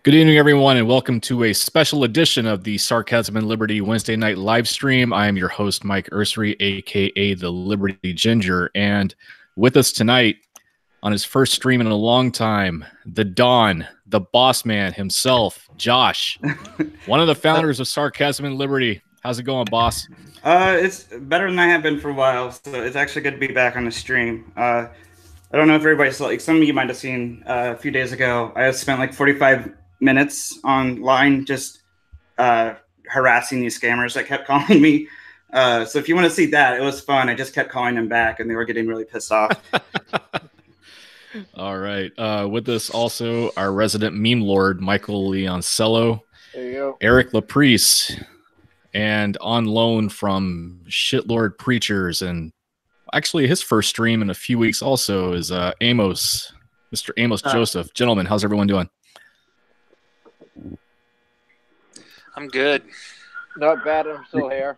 Good evening, everyone, and welcome to a special edition of the Sarcasm and Liberty Wednesday night live stream. I am your host, Mike Ursery, aka the Liberty Ginger, and with us tonight on his first stream in a long time, the Don, the boss man himself, Josh, one of the founders of Sarcasm and Liberty. How's it going, boss? It's better than I have been for a while, so it's actually good to be back on the stream. I don't know if everybody's like, some of you might have seen a few days ago, I spent like 45 minutes online just harassing these scammers that kept calling me. So if you want to see that, it was fun. I just kept calling them back and they were getting really pissed off. All right. With us also our resident meme lord, Michael Leoncello. There you go. Eric Laprice. And on loan from Shitlord Preachers. And actually his first stream in a few weeks also is Amos, Mr. Amos Joseph. Gentlemen, how's everyone doing? I'm good. Not bad. I'm still here.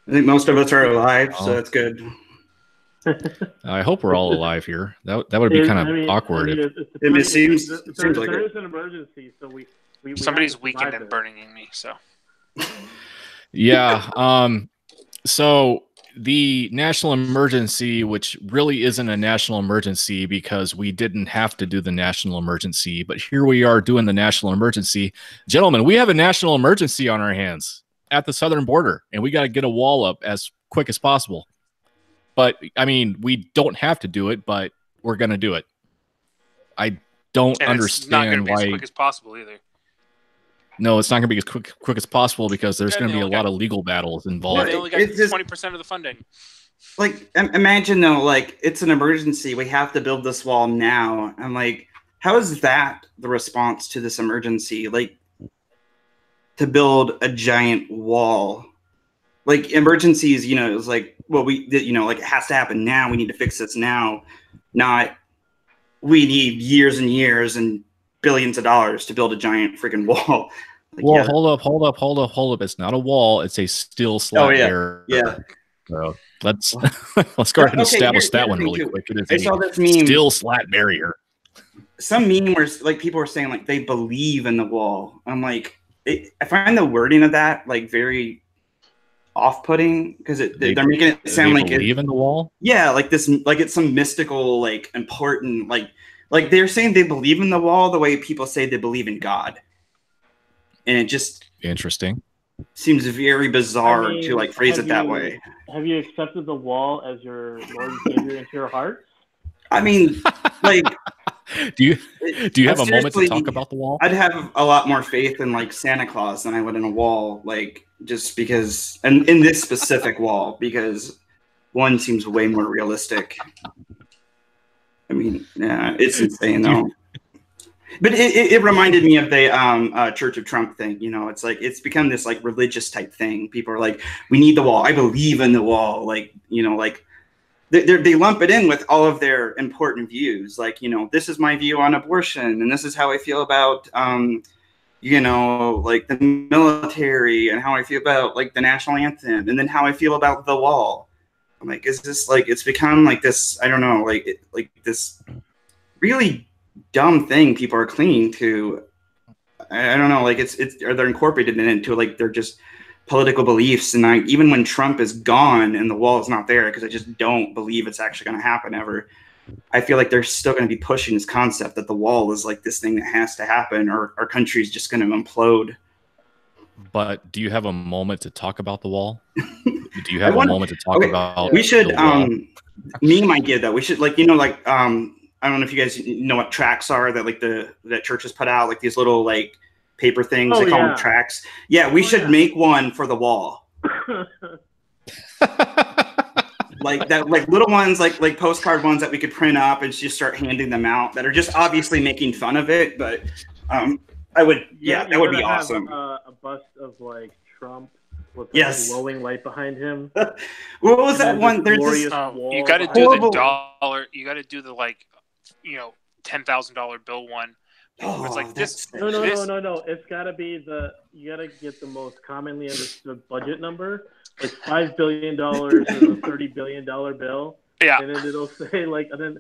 I think most of us are alive, so that's good. I hope we're all alive here. That would be kind of awkward. It seems like there it. is an emergency, so we Somebody's weakened and burning me, so. Yeah. So the national emergency, which really isn't a national emergency because we didn't have to do the national emergency, but here we are doing the national emergency. Gentlemen, we have a national emergency on our hands at the southern border, and we got to get a wall up as quick as possible. But, I mean, we don't have to do it, but we're going to do it. I don't understand it's not going to be why... as quick as possible either. No, it's not going to be as quick as possible because there's going to be a lot of legal battles involved. They only got 20% of the funding. Like, imagine though, like it's an emergency. We have to build this wall now. I'm like, how is that the response to this emergency? Like, to build a giant wall. Like emergencies, you know, it's like, well, like it has to happen now. We need to fix this now. Not we need years and years and billions of dollars to build a giant freaking wall. Like, well, hold up. It's not a wall. It's a steel slab barrier. Yeah. So let's go ahead and establish that one really quick. It is saw this meme. Steel slat barrier. Some meme where like people were saying like they believe in the wall. I'm like, I find the wording of that like very off-putting because they're making it sound like believe in the wall. Yeah, like this, like it's some mystical, like important, like they're saying they believe in the wall the way people say they believe in God, and it just interesting seems very bizarre to like phrase it that way. Have you accepted the wall as your Lord and Savior into your heart? I mean, like, do you have a moment to talk about the wall? I'd have a lot more faith in like Santa Claus than I would in a wall, like just because, and in this specific wall, because one seems way more realistic. I mean, yeah, it's insane though. But it reminded me of the Church of Trump thing. You know, it's like it's become this like religious type thing. People are like, we need the wall. I believe in the wall. Like, you know, like they lump it in with all of their important views. Like, you know, this is my view on abortion, and this is how I feel about, you know, like the military, and how I feel about like the national anthem, and then how I feel about the wall. I'm like, is this like, it's become like this, I don't know, like this really dumb thing people are clinging to. I don't know, like or they're incorporated into like they're just political beliefs. And even when Trump is gone and the wall is not there, because I just don't believe it's actually going to happen ever, I feel like they're still going to be pushing this concept that the wall is like this thing that has to happen or our country is just going to implode. But do you have a moment to talk about the wall? Do you have a moment to talk about we should the wall? meme idea though, we should like, you know, like I don't know if you guys know what tracks are that like that churches put out, like these little like paper things. They call them tracks. Yeah, we should make one for the wall. Like that, like little ones, like postcard ones that we could print up and just start handing them out that are just obviously making fun of it. But I would, that would be awesome. A bust of like Trump with a glowing light behind him. What was that one? There's this, you got to do the dollar. You got to do the like, you know, $10,000 bill one. Oh, it's like this. No. It's got to be you got to get the most commonly understood budget number. Like $5 billion or a $30 billion bill. Yeah. And then it'll say like, and then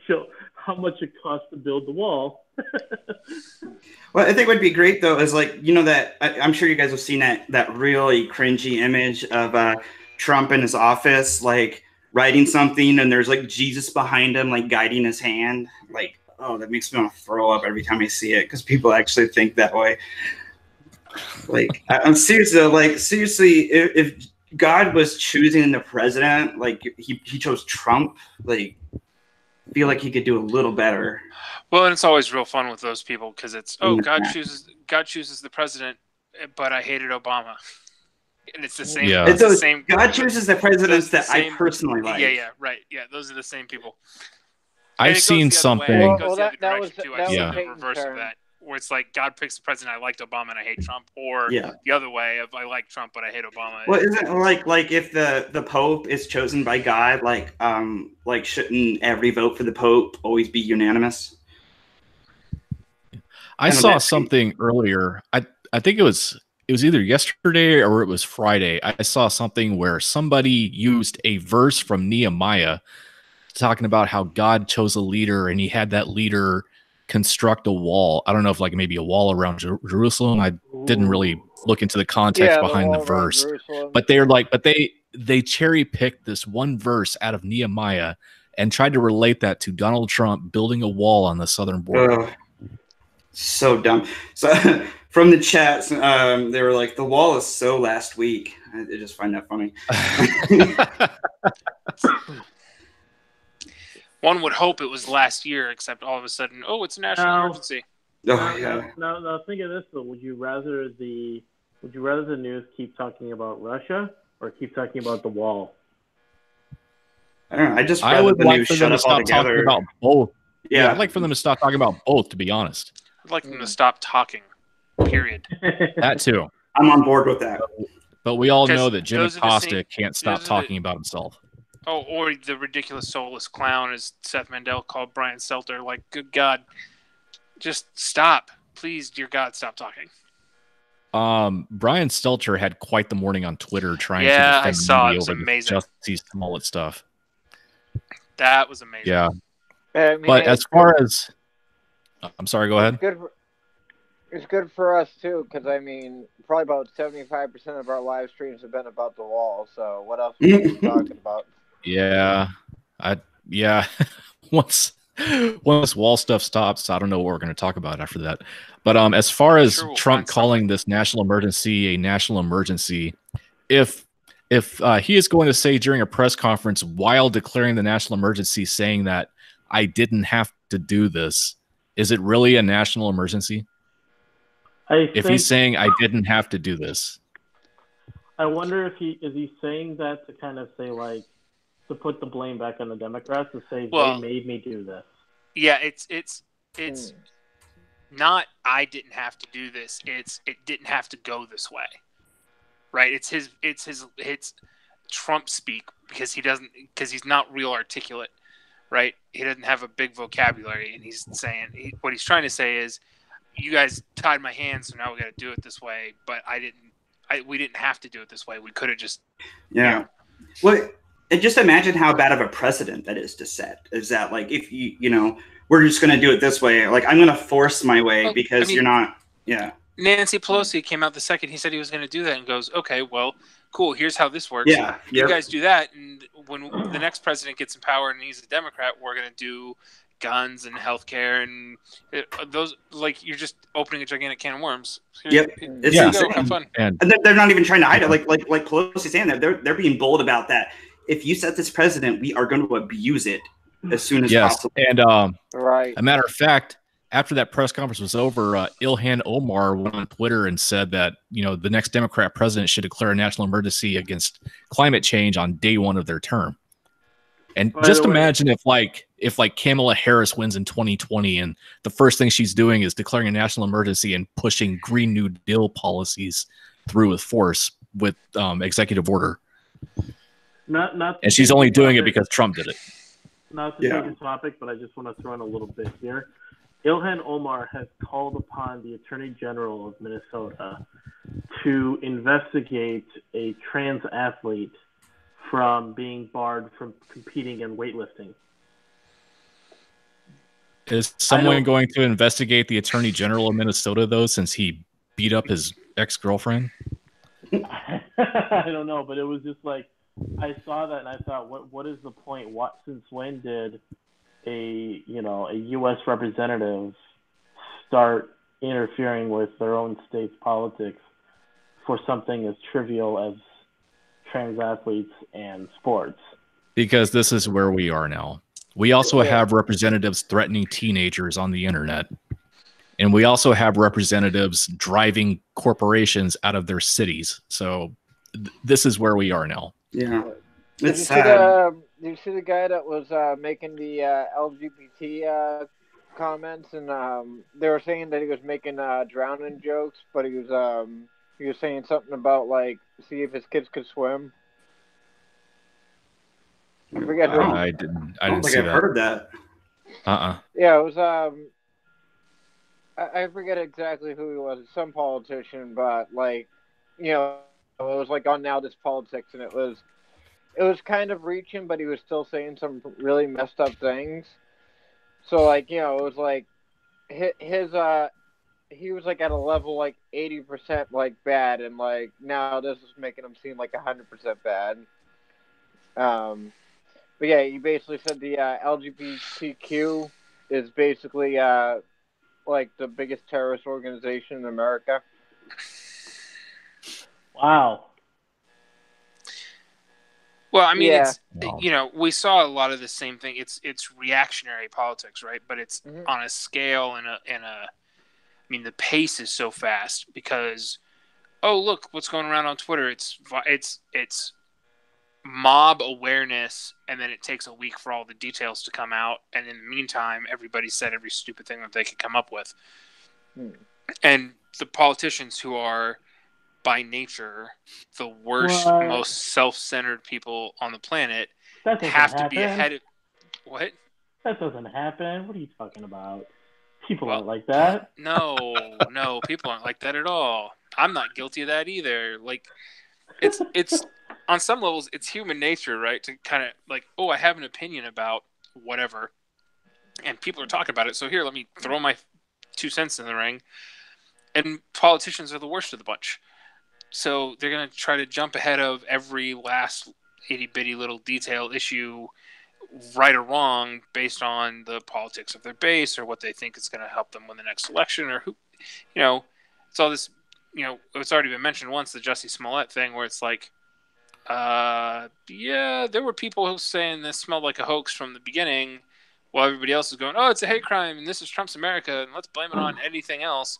show how much it costs to build the wall. Well, I think would be great though is like that I'm sure you guys have seen that really cringy image of Trump in his office like writing something and there's like Jesus behind him like guiding his hand. Like, oh, that makes me want to throw up every time I see it because people actually think that way. Like, I'm serious though. Like, seriously, if God was choosing the president, like he chose Trump, like I feel like he could do a little better. Well, and it's always real fun with those people because it's Yeah. God chooses the president, but I hated Obama, and it's the same. Yeah. It's the same. God chooses the presidents that I personally like. Yeah, right. Yeah, those are the same people. I've seen something. That was the reverse of that, where it's like God picks the president. I liked Obama and I hate Trump, or the other way of I like Trump but I hate Obama. Well, isn't it like if the Pope is chosen by God, like shouldn't every vote for the Pope always be unanimous? I saw something earlier. I think it was either yesterday or it was Friday. I saw something where somebody used a verse from Nehemiah talking about how God chose a leader and he had that leader construct a wall. I don't know if like maybe a wall around Jerusalem. I didn't really look into the context behind the verse, but they cherry picked this one verse out of Nehemiah and tried to relate that to Donald Trump building a wall on the southern border. So dumb. So from the chats, they were like, "The wall is so last week." I just find that funny. One would hope it was last year, except all of a sudden, it's a national emergency. Now think of this though. Would you rather the news keep talking about Russia or keep talking about the wall? I don't know. I would like for them to stop talking about both. Yeah, I'd like for them to stop talking about both, to be honest. I'd like them to stop talking, period. That too. I'm on board with that. But we all know that Jim Acosta can't stop talking about himself. Oh, or the ridiculous soulless clown, as Seth Mandel called Brian Stelter. Like, good God, just stop. Please, dear God, stop talking. Brian Stelter had quite the morning on Twitter trying to defend I saw it. It was over amazing. Jussie Smollett stuff. That was amazing. Yeah. But as far as... I'm sorry, go ahead. It's good for us, too, because, I mean, probably about 75% of our live streams have been about the wall, so what else are we talking about? Yeah. Once wall stuff stops, I don't know what we're going to talk about after that. But as far as Trump calling this national emergency a national emergency, if he is going to say during a press conference while declaring the national emergency, saying that I didn't have to do this, is it really a national emergency? If he's saying I didn't have to do this, I wonder if he saying that to kind of say like to put the blame back on the Democrats to say they made me do this. Yeah, it's not I didn't have to do this. It didn't have to go this way, right? It's Trump speak because he's not real articulate, right? He doesn't have a big vocabulary, and he's saying what he's trying to say is, you guys tied my hands, so now we got to do it this way. But we didn't have to do it this way. We could have just Well, and just imagine how bad of a precedent that is to set. Is that like if we're just going to do it this way? Like I'm going to force my way because you're not. Yeah. Nancy Pelosi came out the second he said he was going to do that and goes, okay, well, cool. Here's how this works. Yeah. You guys do that, and when the next president gets in power and he's a Democrat, we're going to do guns and healthcare and those. Like you're just opening a gigantic can of worms. It's insane. Have fun. And they're not even trying to hide it. Like Pelosi saying that they're being bold about that. If you set this precedent, we are going to abuse it as soon as possible. And right. A matter of fact, after that press conference was over, Ilhan Omar went on Twitter and said that the next Democrat president should declare a national emergency against climate change on day one of their term. And just imagine if Kamala Harris wins in 2020 and the first thing she's doing is declaring a national emergency and pushing Green New Deal policies through with force with executive order. And she's only doing it because Trump did it. Not to change the topic, but I just want to throw in a little bit here. Ilhan Omar has called upon the Attorney General of Minnesota to investigate a trans athlete from being barred from competing in weightlifting. Is someone going to investigate the Attorney General of Minnesota, though, since he beat up his ex-girlfriend? I don't know, but it was just like, I saw that and I thought, what is the point? Since when did a U.S. representative start interfering with their own state's politics for something as trivial as trans athletes and sports? Because this is where we are now. We also have representatives threatening teenagers on the internet. And we also have representatives driving corporations out of their cities. So this is where we are now. Yeah. Did you see the guy that was making the LGBT comments? And they were saying that he was making drowning jokes, but he was saying something about, like, see if his kids could swim. I forget who. I didn't see I've heard that. Yeah, it was I forget exactly who he was. Some politician, but, like, it was like on Now This Politics, and it was kind of reaching, but he was still saying some really messed up things. So, like, it was like he was like at a level like 80% like bad, and like now this is making him seem like 100% bad. But yeah, he basically said the LGBTQ is basically like the biggest terrorist organization in America. Wow. Well, I mean, we saw a lot of the same thing. It's reactionary politics, right? But it's on a scale and I mean, the pace is so fast because, oh, look what's going around on Twitter. It's mob awareness, and then it takes a week for all the details to come out, and in the meantime, everybody said every stupid thing that they could come up with. And the politicians, who are by nature the worst, most self-centered people on the planet, have to be ahead of what? That doesn't happen. What are you talking about? People aren't like that. No, people aren't like that at all. I'm not guilty of that either. Like, it's on some levels, it's human nature, right? To kind of like, oh, I have an opinion about whatever, and people are talking about it. So here, let me throw my 2 cents in the ring. And politicians are the worst of the bunch. So they're going to try to jump ahead of every last itty-bitty little detail issue, right or wrong, based on the politics of their base or what they think is going to help them win the next election, or who, it's all this, it's already been mentioned once, the Jussie Smollett thing, where it's like, there were people who saying this smelled like a hoax from the beginning, while everybody else is going, oh, it's a hate crime, and this is Trump's America, and let's blame it on anything else.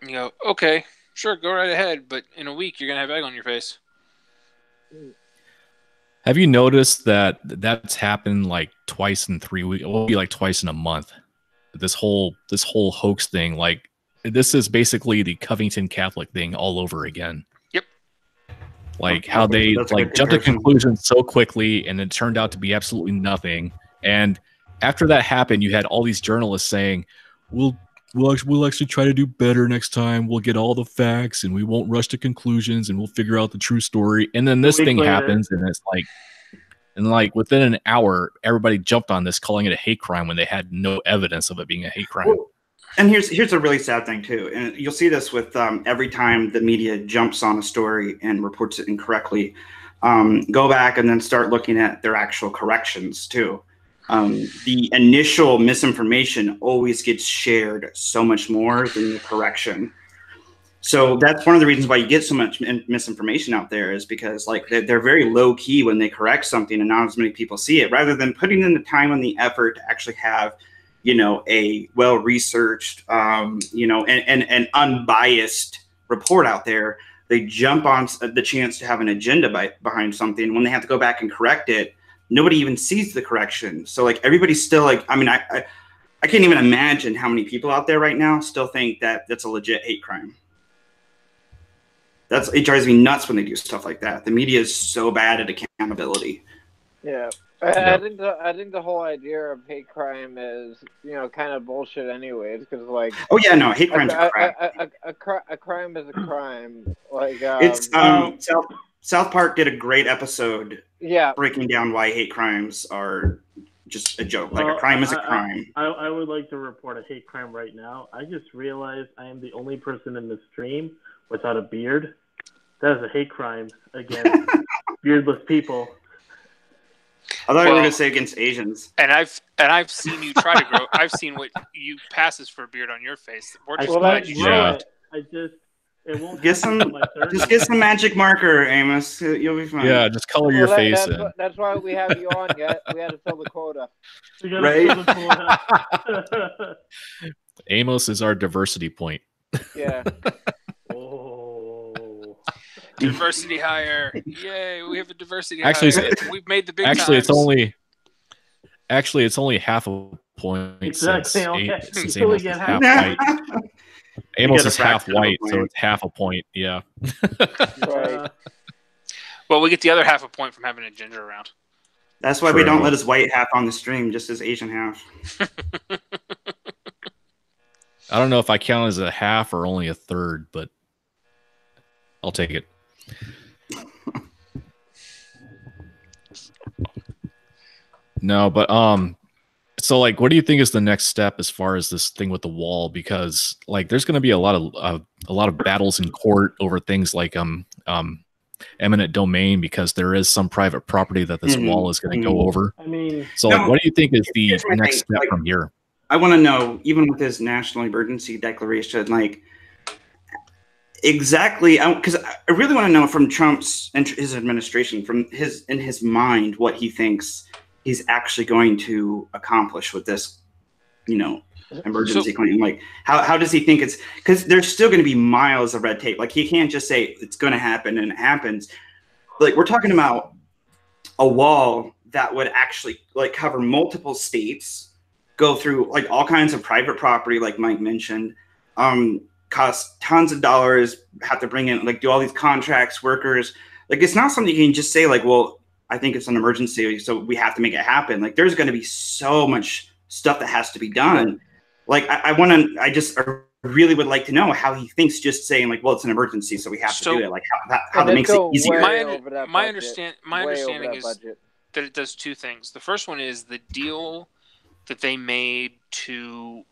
You go, okay, sure, go right ahead, but in a week, you're going to have egg on your face. Have you noticed that that's happened like twice in 3 weeks? It will be like twice in a month. This whole hoax thing, like, this is basically the Covington Catholic thing all over again. Yep. Like how they like jumped to conclusions so quickly, and it turned out to be absolutely nothing. And after that happened, you had all these journalists saying, We'll actually try to do better next time. We'll get all the facts, and we won't rush to conclusions, and we'll figure out the true story." And then this thing happens, and it's like, within an hour, everybody jumped on this, calling it a hate crime when they had no evidence of it being a hate crime. Well, and here's a really sad thing too, and you'll see this with every time the media jumps on a story and reports it incorrectly. Go back and then start looking at their actual corrections too. The initial misinformation always gets shared so much more than the correction. So that's one of the reasons why you get so much misinformation out there, is because like they're very low key when they correct something and not as many people see it, rather than putting in the time and the effort to actually have, a well-researched, and unbiased report out there. They jump on the chance to have an agenda behind something. When they have to go back and correct it, nobody even sees the correction. So like everybody's still like, I mean, I can't even imagine how many people out there right now still think that that's a legit hate crime. It drives me nuts when they do stuff like that. The media is so bad at accountability. Yeah. I think the whole idea of hate crime is, kind of bullshit anyways, because like, oh yeah, no, hate crime's crap. A crime is a crime. Like it's South Park did a great episode, breaking down why hate crimes are just a joke. Like a crime is a crime. I would like to report a hate crime right now. I just realized I am the only person in the stream without a beard. That is a hate crime against beardless people. I thought you were going to say against Asians. And I've seen you try to grow. I've seen what you passes for a beard on your face. We're just glad you shaved. It won't get some magic marker, Amos. You'll be fine. Yeah, just color your face in. That's why we have you on. Yet we had to fill the quota. Right. Amos is our diversity point. Yeah. Diversity hire. Yay, we have a diversity hire. We've made the big Actually, times. it's only half a point. Exactly. Since Amos is half white. Amos is half white, so it's half a point. Yeah. Right. Well, we get the other half a point from having a ginger around. That's why we don't let his white half on the stream, just his Asian half. I don't know if I count as a half or only a third, but I'll take it. No, but so like, what do you think is the next step as far as this thing with the wall? Because like, there's going to be a lot of battles in court over things like eminent domain, because there is some private property that this wall is going to go over. I mean, so like, what do you think is the next step from here? I want to know, even with this national emergency declaration, like exactly, because I really want to know from Trump's and his administration, from in his mind, what he thinks he's actually going to accomplish with this, emergency claim. Like, how does he think it's? Because there's still going to be miles of red tape. Like, he can't just say it's going to happen and it happens. Like, we're talking about a wall that would actually like cover multiple states, go through like all kinds of private property, like Mike mentioned, cost tons of dollars, have to bring in, like, do all these contracts, workers. Like, it's not something you can just say like, well, I think it's an emergency, so we have to make it happen. Like, there's going to be so much stuff that has to be done. Like, I really would like to know how he thinks just saying like, well, it's an emergency, so we have to do it. Like, how that makes it easier. My understanding is that it does two things. The first one is the deal that they made to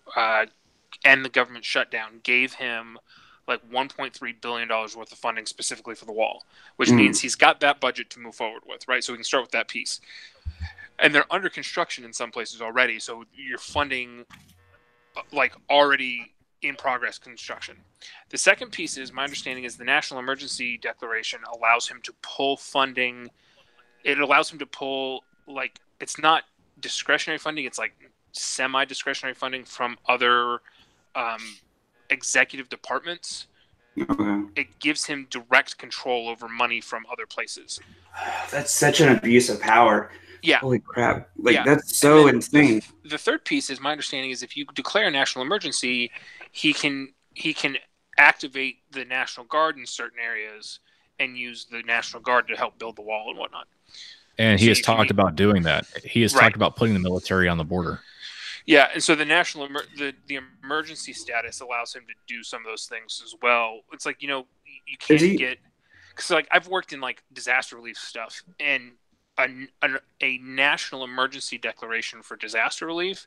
end the government shutdown gave him like $1.3 billion worth of funding specifically for the wall, which means he's got that budget to move forward with, right? So we can start with that piece. And they're under construction in some places already, so you're funding like already in progress construction. The second piece is, my understanding is, the National Emergency Declaration allows him to pull funding. It allows him to pull, like, it's not discretionary funding, it's like semi-discretionary funding from other executive departments. Okay. It gives him direct control over money from other places. That's such an abuse of power. Yeah. Holy crap. Like, that's so insane. The third piece is, my understanding is, if you declare a national emergency, he can activate the National Guard in certain areas and use the National Guard to help build the wall and whatnot. And he has talked about doing that. He has talked about putting the military on the border. Yeah, and so the the emergency status allows him to do some of those things as well. It's like, you can't get, because like I've worked in like disaster relief stuff, and a national emergency declaration for disaster relief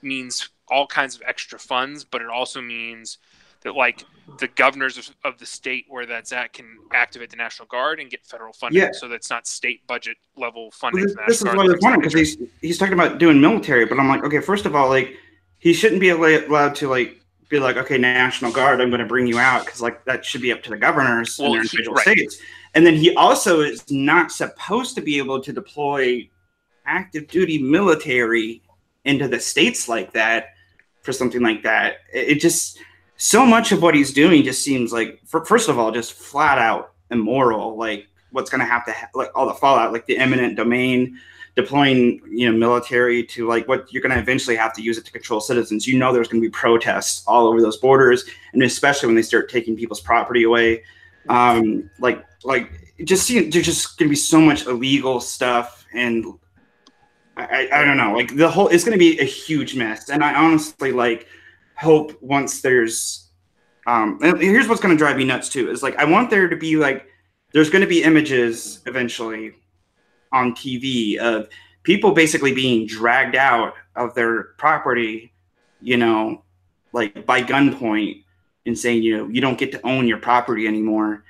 means all kinds of extra funds, but it also means that like the governors of the state where that's at can activate the National Guard and get federal funding. Yeah. So that's not state budget level funding. Well, this is what I was wondering, because he's talking about doing military, but I'm like, okay, first of all, like, he shouldn't be allowed to like be like, okay, National Guard, I'm going to bring you out, because like that should be up to the governors in their individual states. And then he also is not supposed to be able to deploy active duty military into the states like that for something like that. It just, so much of what he's doing just seems like, first of all, just flat out immoral. Like, what's going to have to like all the fallout, like the eminent domain, deploying military to like what you're going to eventually have to use it to control citizens. There's going to be protests all over those borders, and especially when they start taking people's property away. There's just going to be so much illegal stuff, and I don't know, like it's going to be a huge mess. And I honestly like hope once there's and here's what's going to drive me nuts too, is like I want there to be like, there's going to be images eventually on TV of people basically being dragged out of their property, you know, like by gunpoint and saying, you know, you don't get to own your property anymore.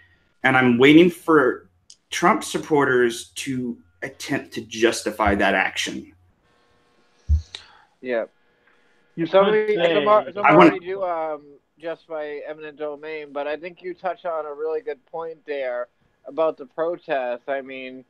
And I'm waiting for Trump supporters to attempt to justify that action. Yeah. You Somebody could say, already do justify eminent domain, but I think you touched on a really good point there about the protests. I mean,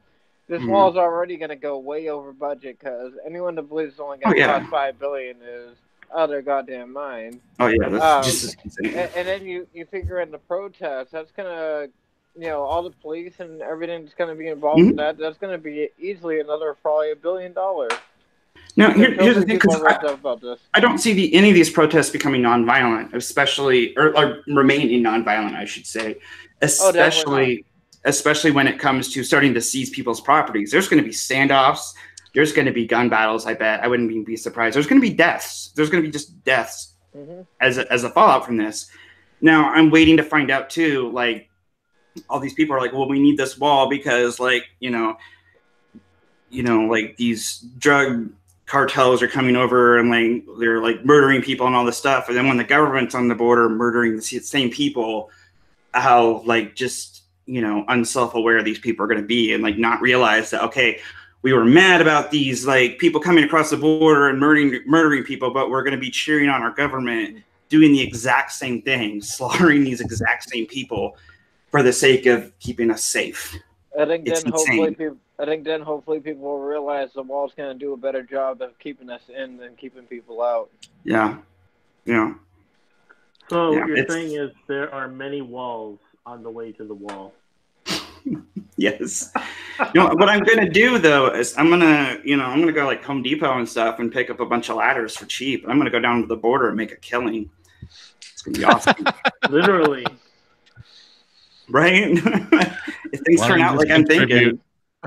this wall is already going to go way over budget because anyone that believes it's only going to cost $5 billion is out of their goddamn mind. Oh yeah, that's just insane. And then you figure in the protests, that's going to, you know, all the police and everything that's going to be involved in that. That's going to be easily another probably $1 billion. Now, here's the thing, because I don't see any of these protests becoming nonviolent, especially or remaining nonviolent, I should say, especially when it comes to starting to seize people's properties. There's going to be standoffs. There's going to be gun battles. I bet. I wouldn't even be surprised. There's going to be deaths. There's going to be just deaths as a fallout from this. Now, I'm waiting to find out too. Like, all these people are like, well, we need this wall because, like, you know, like these drug cartels are coming over and like they're like murdering people and all this stuff. And then when the government's on the border murdering the same people, how like just, you know, unself-aware these people are going to be and like not realize that, okay, we were mad about these like people coming across the border and murdering people, but we're going to be cheering on our government doing the exact same thing, slaughtering these exact same people for the sake of keeping us safe. I think then hopefully people will realize the wall's going to do a better job of keeping us in than keeping people out. Yeah. Yeah. So you're saying is there are many walls on the way to the wall. Yes. You know, what I'm going to do though is I'm going to go like Home Depot and stuff and pick up a bunch of ladders for cheap. I'm going to go down to the border and make a killing. It's going to be awesome. Literally. Right? If things turn out like I'm thinking.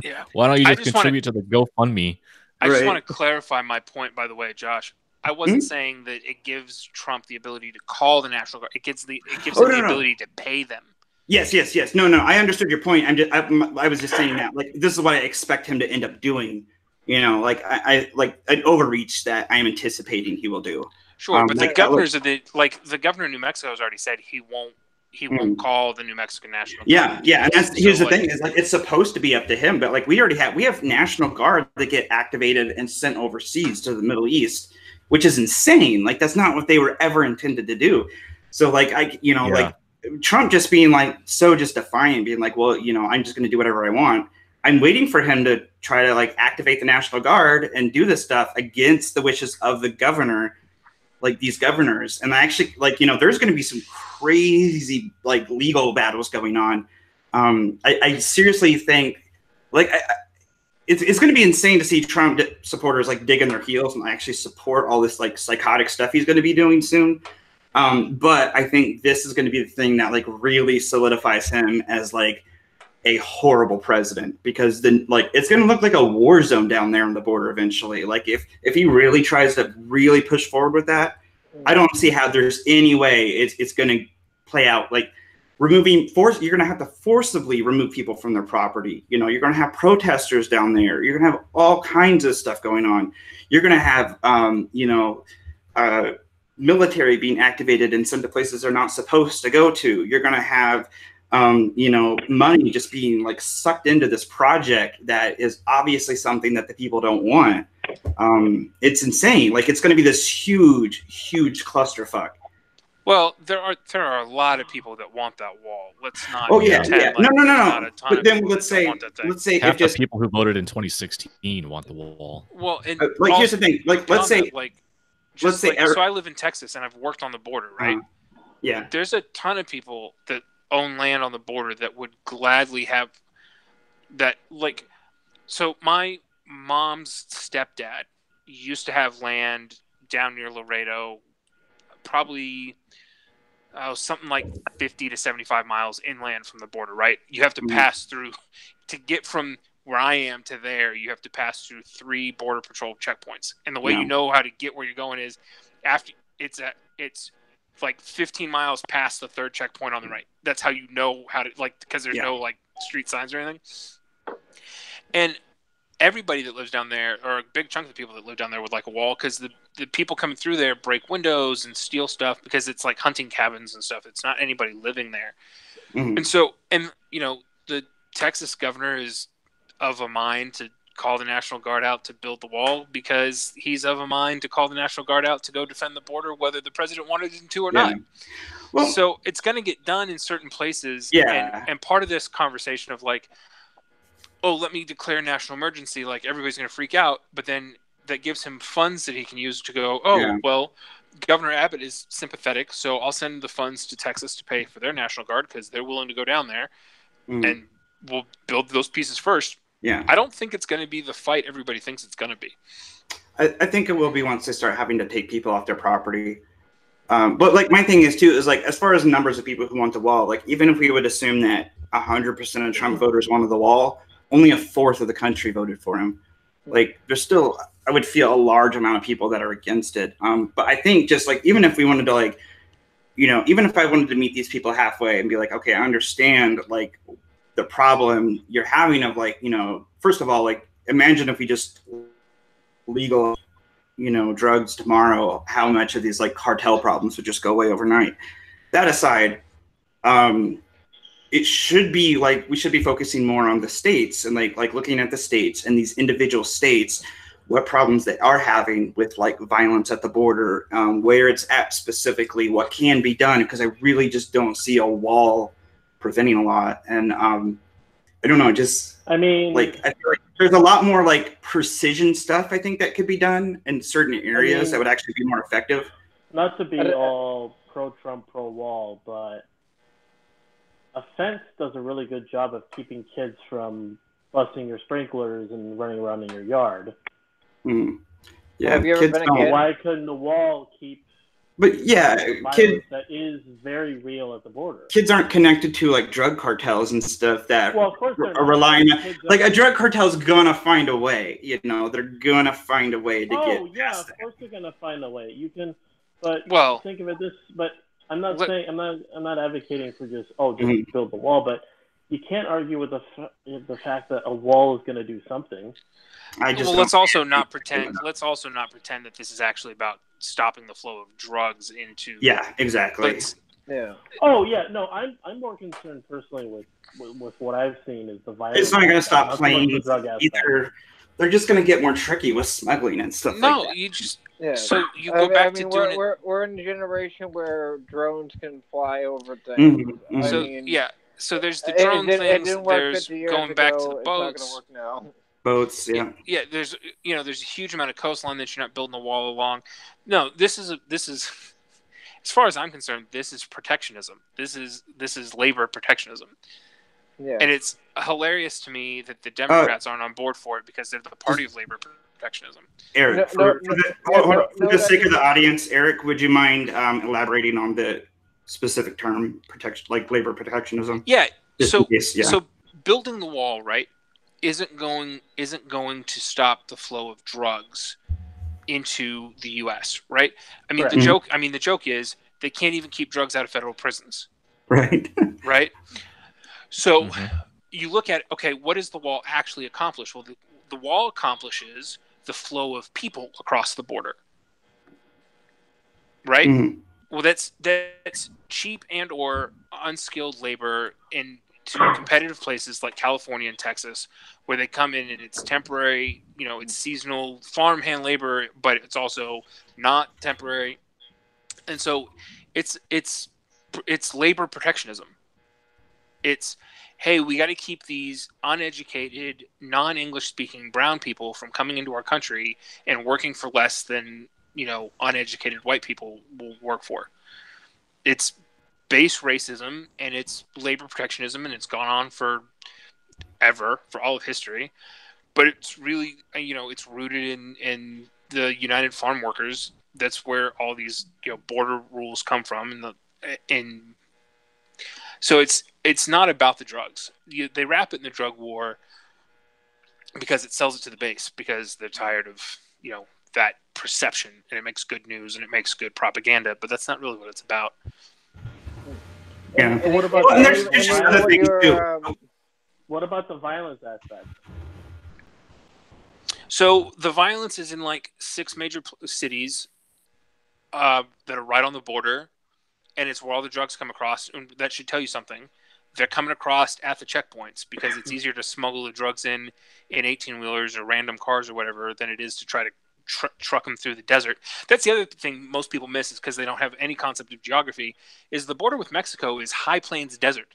Yeah. Why don't you just contribute to the GoFundMe? I just want to clarify my point, by the way, Josh. I wasn't saying that it gives Trump the ability to call the National Guard. It gives him the ability to pay them. Yes. No. I understood your point. I was just saying that, like, this is what I expect him to end up doing. You know, like I like an overreach that I am anticipating he will do. Sure, but the governors of the governor of New Mexico has already said he won't call the New Mexican National Guard. Yeah, and here's the thing is like it's supposed to be up to him, but like we have National Guard that get activated and sent overseas to the Middle East, which is insane. Like that's not what they were ever intended to do. So like like Trump just being like so just defiant, being like, well, you know, I'm just going to do whatever I want. I'm waiting for him to try to like activate the National Guard and do this stuff against the wishes of the governor. Like these governors, and I actually like, you know, there's going to be some crazy like legal battles going on. I seriously think like it's going to be insane to see Trump supporters like dig in their heels and actually support all this like psychotic stuff he's going to be doing soon. But I think this is going to be the thing that like really solidifies him as like a horrible president, because then like it's going to look like a war zone down there on the border eventually. Like if he really tries to really push forward with that, I don't see how there's any way it's going to play out. Like you're going to have to forcibly remove people from their property. You know, you're going to have protesters down there. You're going to have all kinds of stuff going on. You're going to have military being activated in some of the places they're not supposed to go to. You're going to have money just being like sucked into this project that is obviously something that the people don't want. It's insane. Like it's going to be this huge clusterfuck. Well, there are a lot of people that want that wall. Let's not. Oh yeah. No. But then let's say half the people who voted in 2016 want the wall. Well, and like here's the thing. Like let's say so I live in Texas and I've worked on the border, right? Yeah. There's a ton of people that own land on the border that would gladly have that. Like, so my mom's stepdad used to have land down near Laredo, probably something like 50 to 75 miles inland from the border, right? You have to pass through to get from where I am to there. You have to pass through 3 border patrol checkpoints. And the way you know how to get where you're going is after it's like 15 miles past the 3rd checkpoint on the right. That's how you know how to, like, because there's no like street signs or anything. And everybody that lives down there, or a big chunk of the people that live down there, would like a wall, because the people coming through there break windows and steal stuff, because it's like hunting cabins and stuff. It's not anybody living there. Mhm. And so, and the Texas governor is of a mind to call the National Guard out to build the wall, because he's of a mind to call the National Guard out to go defend the border, whether the president wanted him to or not. Well, so it's going to get done in certain places. Yeah. And part of this conversation of like, oh, let me declare national emergency, like everybody's going to freak out, but then that gives him funds that he can use to go, well, Governor Abbott is sympathetic, so I'll send the funds to Texas to pay for their National Guard because they're willing to go down there, and we'll build those pieces first. Yeah. I don't think it's going to be the fight everybody thinks it's going to be. I think it will be once they start having to take people off their property. But like my thing is too, is like, as far as numbers of people who want the wall, like even if we would assume that 100% of Trump voters wanted the wall, only a fourth of the country voted for him. Like there's still, I would feel a large amount of people that are against it. But I think just like, even if we wanted to like, even if I wanted to meet these people halfway and be like, okay, I understand like the problem you're having of like, first of all, like imagine if we just legal, drugs tomorrow, how much of these like cartel problems would just go away overnight. That aside, it should be like, we should be focusing more on the states and like looking at the states and these individual states, what problems they are having with like violence at the border, where it's at specifically, what can be done. Because I really just don't see a wall preventing a lot. And I don't know, I feel like there's a lot more like precision stuff I think that could be done in certain areas that would actually be more effective. Not to be all pro-Trump, pro-wall, but a fence does a really good job of keeping kids from busting your sprinklers and running around in your yard. Yeah, have you ever been a kid? Why couldn't the wall keep? But yeah, kids, that is very real at the border. Kids aren't connected to like drug cartels and stuff that of course are relying on. Like a drug cartel's gonna find a way. They're gonna find a way to get. Oh yeah, of course they're gonna find a way. You can, but think of it this. But I'm not saying I'm not advocating for just build the wall. But you can't argue with the fact that a wall is going to do something. Let's also not pretend that this is actually about stopping the flow of drugs into. Yeah, exactly. Oh yeah, no, I'm more concerned personally with what I've seen is the violence. It's not going to stop playing either. They're just going to get more tricky with smuggling and stuff. No, like that. So you go back to doing it. We're in a generation where drones can fly over things. So there's the drone things. There's going back to the boats. It's not going to work now. Boats, yeah. Yeah, there's a huge amount of coastline that you're not building a wall along. No, this is as far as I'm concerned, this is protectionism. This is labor protectionism. Yeah. And it's hilarious to me that the Democrats aren't on board for it because they're the party of labor protectionism. Eric, for the sake of the audience, Eric, would you mind elaborating on the specific term like labor protectionism? Yeah. So building the wall, right, isn't going to stop the flow of drugs into the U.S., right? I mean, the joke is they can't even keep drugs out of federal prisons. Right. Right. So you look at, what does the wall actually accomplish? Well, the wall accomplishes the flow of people across the border. Right. Mm-hmm. Well, that's cheap and or unskilled labor into competitive places like California and Texas, where they come in and it's temporary, it's seasonal farmhand labor, but it's also not temporary. And so it's labor protectionism. It's, hey, we got to keep these uneducated, non-English speaking brown people from coming into our country and working for less than, uneducated white people will work for. It's base racism and it's labor protectionism, and it's gone on for all of history. But it's really, it's rooted in the United Farm Workers. That's where all these, border rules come from. So it's not about the drugs. They wrap it in the drug war because it sells it to the base, because they're tired of, that perception, and it makes good news and it makes good propaganda, but that's not really what it's about. Yeah. And what about other things too. What about the violence aspect? So the violence is in like 6 major cities that are right on the border, and it's where all the drugs come across. And that should tell you something. They're coming across at the checkpoints because it's easier to smuggle the drugs in 18-wheelers or random cars or whatever than it is to try to truck them through the desert. That's the other thing most people miss, is because they don't have any concept of geography, is the border with Mexico is high plains desert.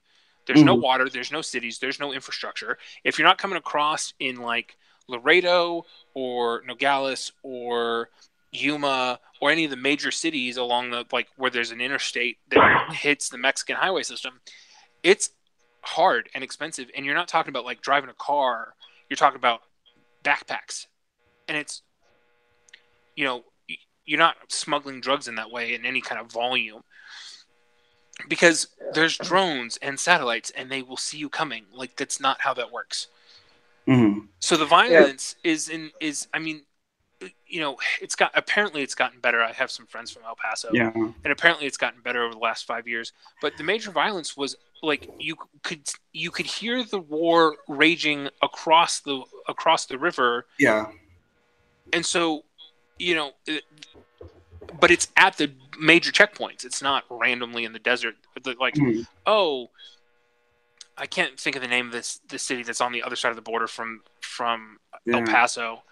There's no water, there's no cities, there's no infrastructure. If you're not coming across in like Laredo or Nogales or Yuma or any of the major cities along the, like, where there's an interstate that hits the Mexican highway system, it's hard and expensive. And you're not talking about like driving a car, you're talking about backpacks. And it's, you know, you're not smuggling drugs in that way in any kind of volume, because there's drones and satellites and they will see you coming. Like, that's not how that works. So the violence is I mean, you know, apparently it's gotten better. I have some friends from El Paso, and apparently it's gotten better over the last 5 years. But the major violence was like, you could hear the war raging across the river. Yeah. And so, you know, but it's at the major checkpoints. It's not randomly in the desert. Like, oh, I can't think of the name of this city that's on the other side of the border from El Paso,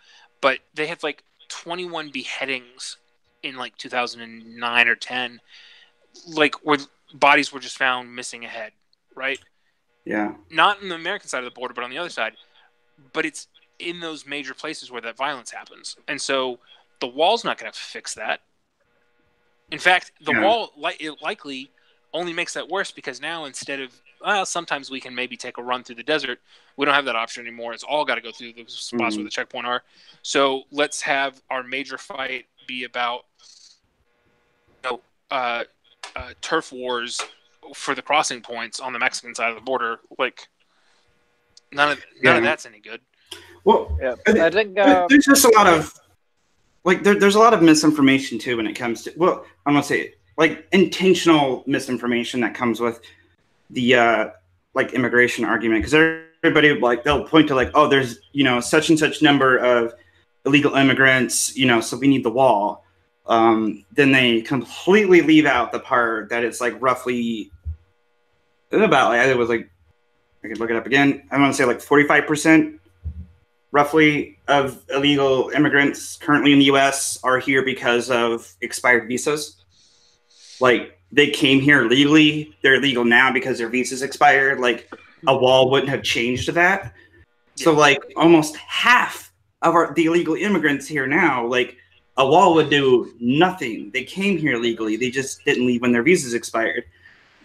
but they had like 21 beheadings in like 2009 or 10, like where bodies were just found missing a head, right? Yeah. Not on the American side of the border, but on the other side. But it's in those major places where that violence happens. And so the wall's not going to fix that. In fact, the wall it likely only makes that worse, because now instead of, sometimes we can maybe take a run through the desert, we don't have that option anymore. It's all got to go through the spots where the checkpoint are. So let's have our major fight be about, you know, turf wars for the crossing points on the Mexican side of the border. Like, none of that's any good. Well, I think there's just a lot of there's a lot of misinformation too when it comes to, well, I'm gonna say like intentional misinformation that comes with the like immigration argument, because everybody, like, they'll point to like, oh, there's, you know, such and such number of illegal immigrants, you know, so we need the wall. Then they completely leave out the part that it's like roughly about, like, it was like, I could look it up again, I want to say like 45% roughly of illegal immigrants currently in the U.S. are here because of expired visas. Like, they came here legally, they're legal now because their visas expired. Like, a wall wouldn't have changed that. So like almost half of the illegal immigrants here now, like, a wall would do nothing. They came here legally, they just didn't leave when their visas expired.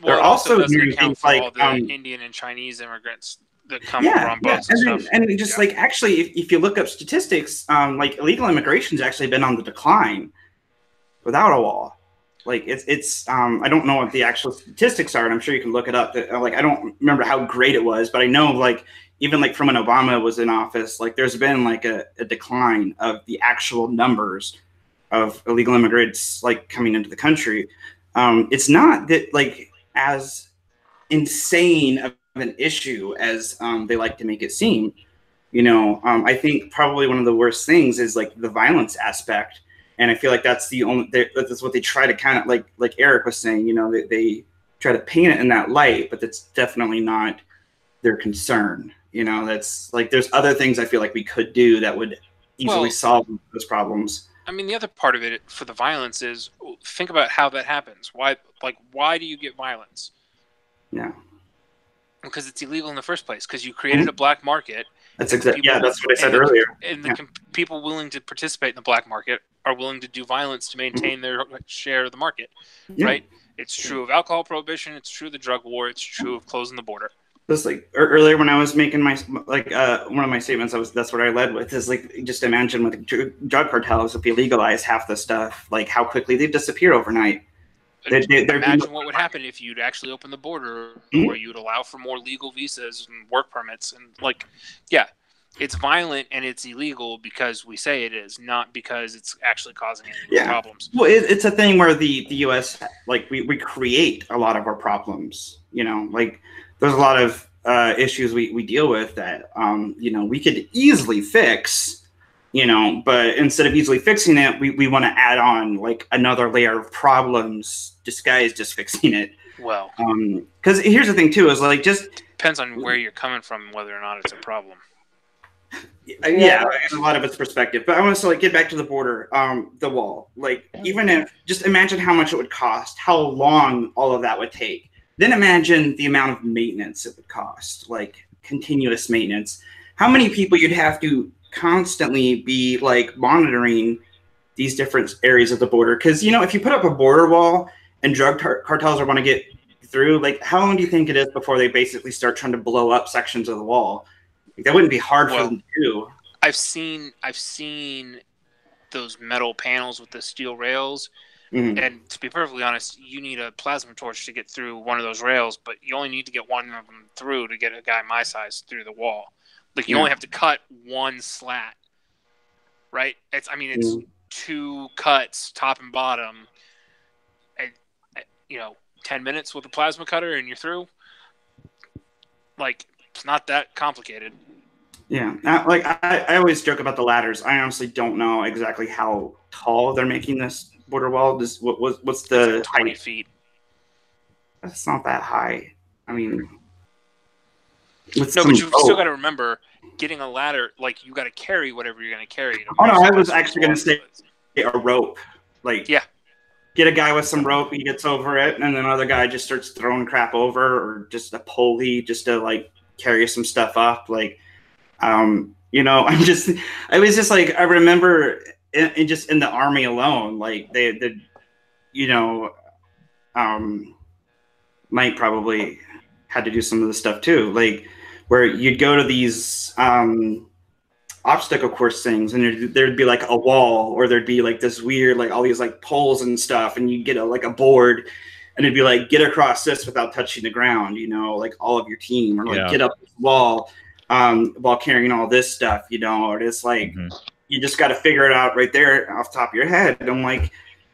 Well, they're also doing things like all the Indian and Chinese immigrants that come over on boats and stuff. And just like, actually, if you look up statistics, like, illegal immigration's actually been on the decline without a wall. Like, it's I don't know what the actual statistics are, and I'm sure you can look it up. Like, I don't remember how great it was, but I know, like, even like from when Obama was in office, like, there's been like a decline of the actual numbers of illegal immigrants like coming into the country. It's not that like as insane of an issue as they like to make it seem. You know, I think probably one of the worst things is like the violence aspect. And I feel like that's that's what they try to kind of, like Eric was saying, you know, they try to paint it in that light, but that's definitely not their concern. You know, that's like, there's other things I feel like we could do that would easily solve those problems. I mean, the other part of it for the violence is, think about how that happens. Why do you get violence? Yeah. Because it's illegal in the first place, because you created a black market. That's exactly, that's what I said earlier. And the people willing to participate in the black market are willing to do violence to maintain their share of the market, right? It's true of alcohol prohibition. It's true of the drug war. It's true of closing the border. Just like earlier when I was making my one of my statements, that's what I led with, is like, just imagine with drug cartels, if you legalize half the stuff, like how quickly they'd disappear overnight. Imagine what would happen if you'd actually open the border, where you'd allow for more legal visas and work permits, and like, it's violent and it's illegal because we say it is, not because it's actually causing any problems. Well, it's a thing where the U.S., like, we create a lot of our problems. You know, like, there's a lot of issues we deal with that you know, we could easily fix you know, but instead of easily fixing it, we want to add on like another layer of problems disguised as fixing it. Well, because here's the thing too, is like, just depends on where you're coming from and whether or not it's a problem. Yeah, a lot of it's perspective. But I want to like get back to the border, the wall. Like, even if, just imagine how much it would cost, how long all of that would take. Then imagine the amount of maintenance it would cost, like continuous maintenance. How many people you'd have to constantly be like monitoring these different areas of the border? Because, you know, if you put up a border wall and drug cartels are want to get through, like, how long do you think it is before they basically start trying to blow up sections of the wall? Like, that wouldn't be hard for them to do. I've seen those metal panels with the steel rails, and to be perfectly honest, you need a plasma torch to get through one of those rails, but you only need to get one of them through to get a guy my size through the wall. Like, you only have to cut one slat, right? It's 2 cuts, top and bottom, and 10 minutes with a plasma cutter and you're through. Like, it's not that complicated. Yeah, like I always joke about the ladders. I honestly don't know exactly how tall they're making this border wall. What's the like 20 height? feet? That's not that high. I mean, but you've still got to remember, getting a ladder, like, you got to carry whatever you're going to carry. Oh no, I was actually going to say a rope. Like, yeah, get a guy with some rope, he gets over it, and then another guy just starts throwing crap over, or just a pulley just to like carry some stuff up. Like, I was just like, I remember just in the Army alone, like Mike probably had to do some of the stuff too, like where you'd go to these obstacle course things, and there'd be like a wall, or there'd be like this weird, like all these like poles and stuff, and you'd get a board, and it'd be like, get across this without touching the ground, like all of your team, or like get up this wall while carrying all this stuff, or it's like, you just got to figure it out right there off the top of your head. And I'm like,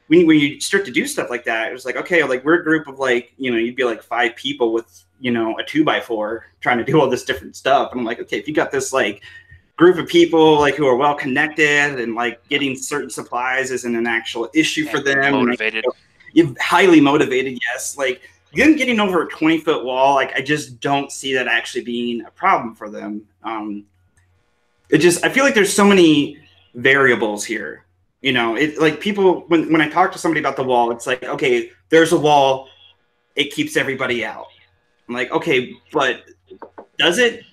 when you start to do stuff like that, it was like, okay, like we're a group of like, you'd be like 5 people with, a 2x4 trying to do all this different stuff. And I'm like, okay, if you got this like group of people like who are well connected, and like getting certain supplies isn't an actual issue for them. Motivated. You're highly motivated, yes. Like, them getting over a 20-foot wall, like, I just don't see that actually being a problem for them. I feel like there's so many variables here. It like people, when I talk to somebody about the wall, it's like, okay, there's a wall, it keeps everybody out. I'm like, okay, but does it?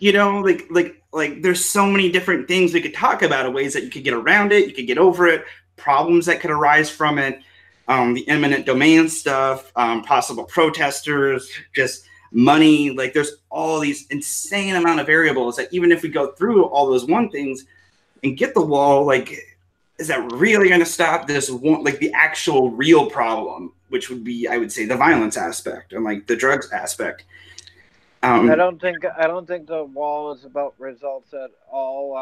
Like there's so many different things we could talk about, of ways that you could get around it, you could get over it, problems that could arise from it. The eminent domain stuff, possible protesters, just money. Like, there's all these insane amount of variables that even if we go through all those things and get the wall, like, is that really going to stop this one, like the actual real problem, which would be, I would say, the violence aspect and like the drugs aspect. I don't think the wall is about results at all.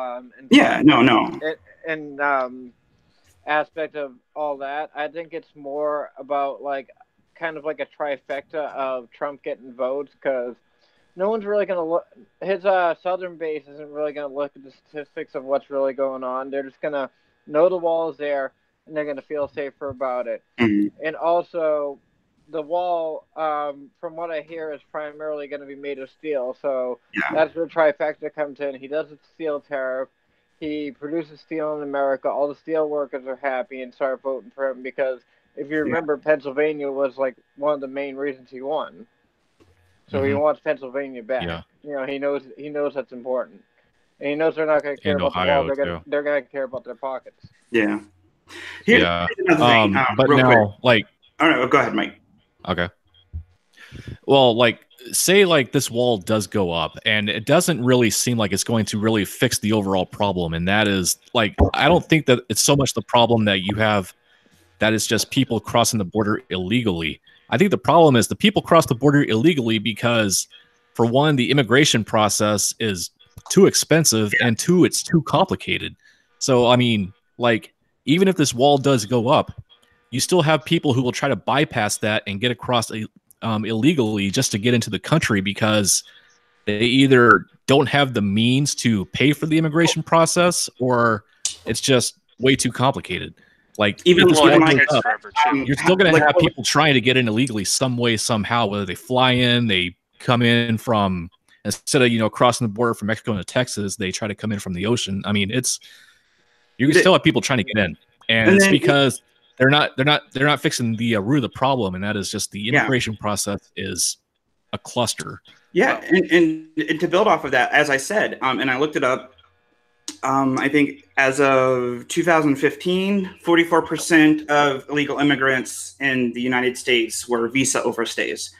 Aspect of all that, I think it's more about like kind of like a trifecta of Trump getting votes, because no one's really going to look. His southern base isn't really going to look at the statistics of what's really going on. They're just going to know the wall is there, and they're going to feel safer about it. And also, the wall, from what I hear, is primarily going to be made of steel. So that's where trifecta comes in. He does a steel tariff. He produces steel in America. All the steel workers are happy and start voting for him, because if you remember, Pennsylvania was like one of the main reasons he won. So he wants Pennsylvania back. Yeah. He knows that's important, and he knows they're not going to care about the wall. They're going to care about their pockets. Yeah. But now, quick. All right, well, go ahead, Mike. Okay. Well, like, say like this wall does go up, and it doesn't really seem like it's going to really fix the overall problem, and that is like, I don't think that it's so much the problem that you have that it's just people crossing the border illegally. I think the problem is the people cross the border illegally because, for one, the immigration process is too expensive, and two, it's too complicated. So I mean, like, even if this wall does go up, you still have people who will try to bypass that and get across illegally just to get into the country, because they either don't have the means to pay for the immigration process, or It's just way too complicated. Like Even if this well, wall like, goes up, you're still going to like, have people trying to get in illegally some way, somehow, whether they fly in, they come in from, instead of, crossing the border from Mexico into Texas, they try to come in from the ocean. I mean, you can still have people trying to get in, and it's because they're not fixing the root of the problem, and that is just the immigration process is a cluster. Yeah, and to build off of that, as I said, and I looked it up, I think as of 2015, 44% of illegal immigrants in the United States were visa overstays.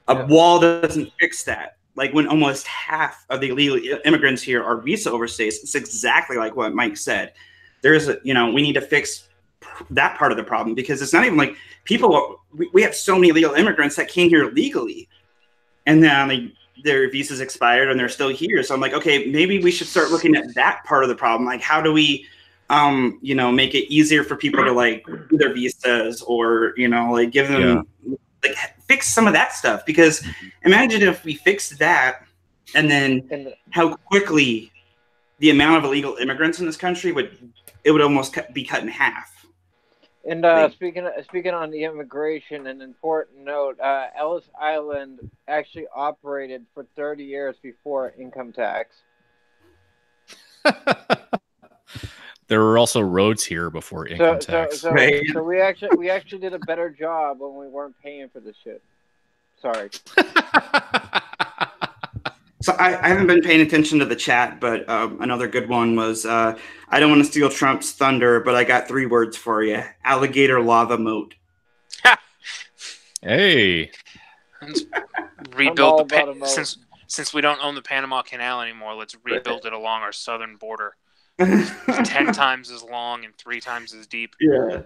A wall doesn't fix that. Like when almost half of the illegal immigrants here are visa overstays, it's exactly like what Mike said. There's we need to fix that part of the problem, because it's not even like we have so many illegal immigrants that came here legally, and then their visas expired and they're still here. So I'm like, okay, maybe we should start looking at that part of the problem. Like, how do we, make it easier for people to like do their visas, or, like give them, like fix some of that stuff? Because imagine if we fixed that, and then how quickly the amount of illegal immigrants in this country would almost be cut in half. And speaking on the immigration, an important note: Ellis Island actually operated for 30 years before income tax. There were also roads here before income tax. So we actually did a better job when we weren't paying for this shit. Sorry. So I haven't been paying attention to the chat, but another good one was, I don't want to steal Trump's thunder, but I got 3 words for you: alligator lava moat. Hey. Rebuild since we don't own the Panama Canal anymore, let's rebuild it along our southern border. 10 times as long and 3 times as deep. Yeah.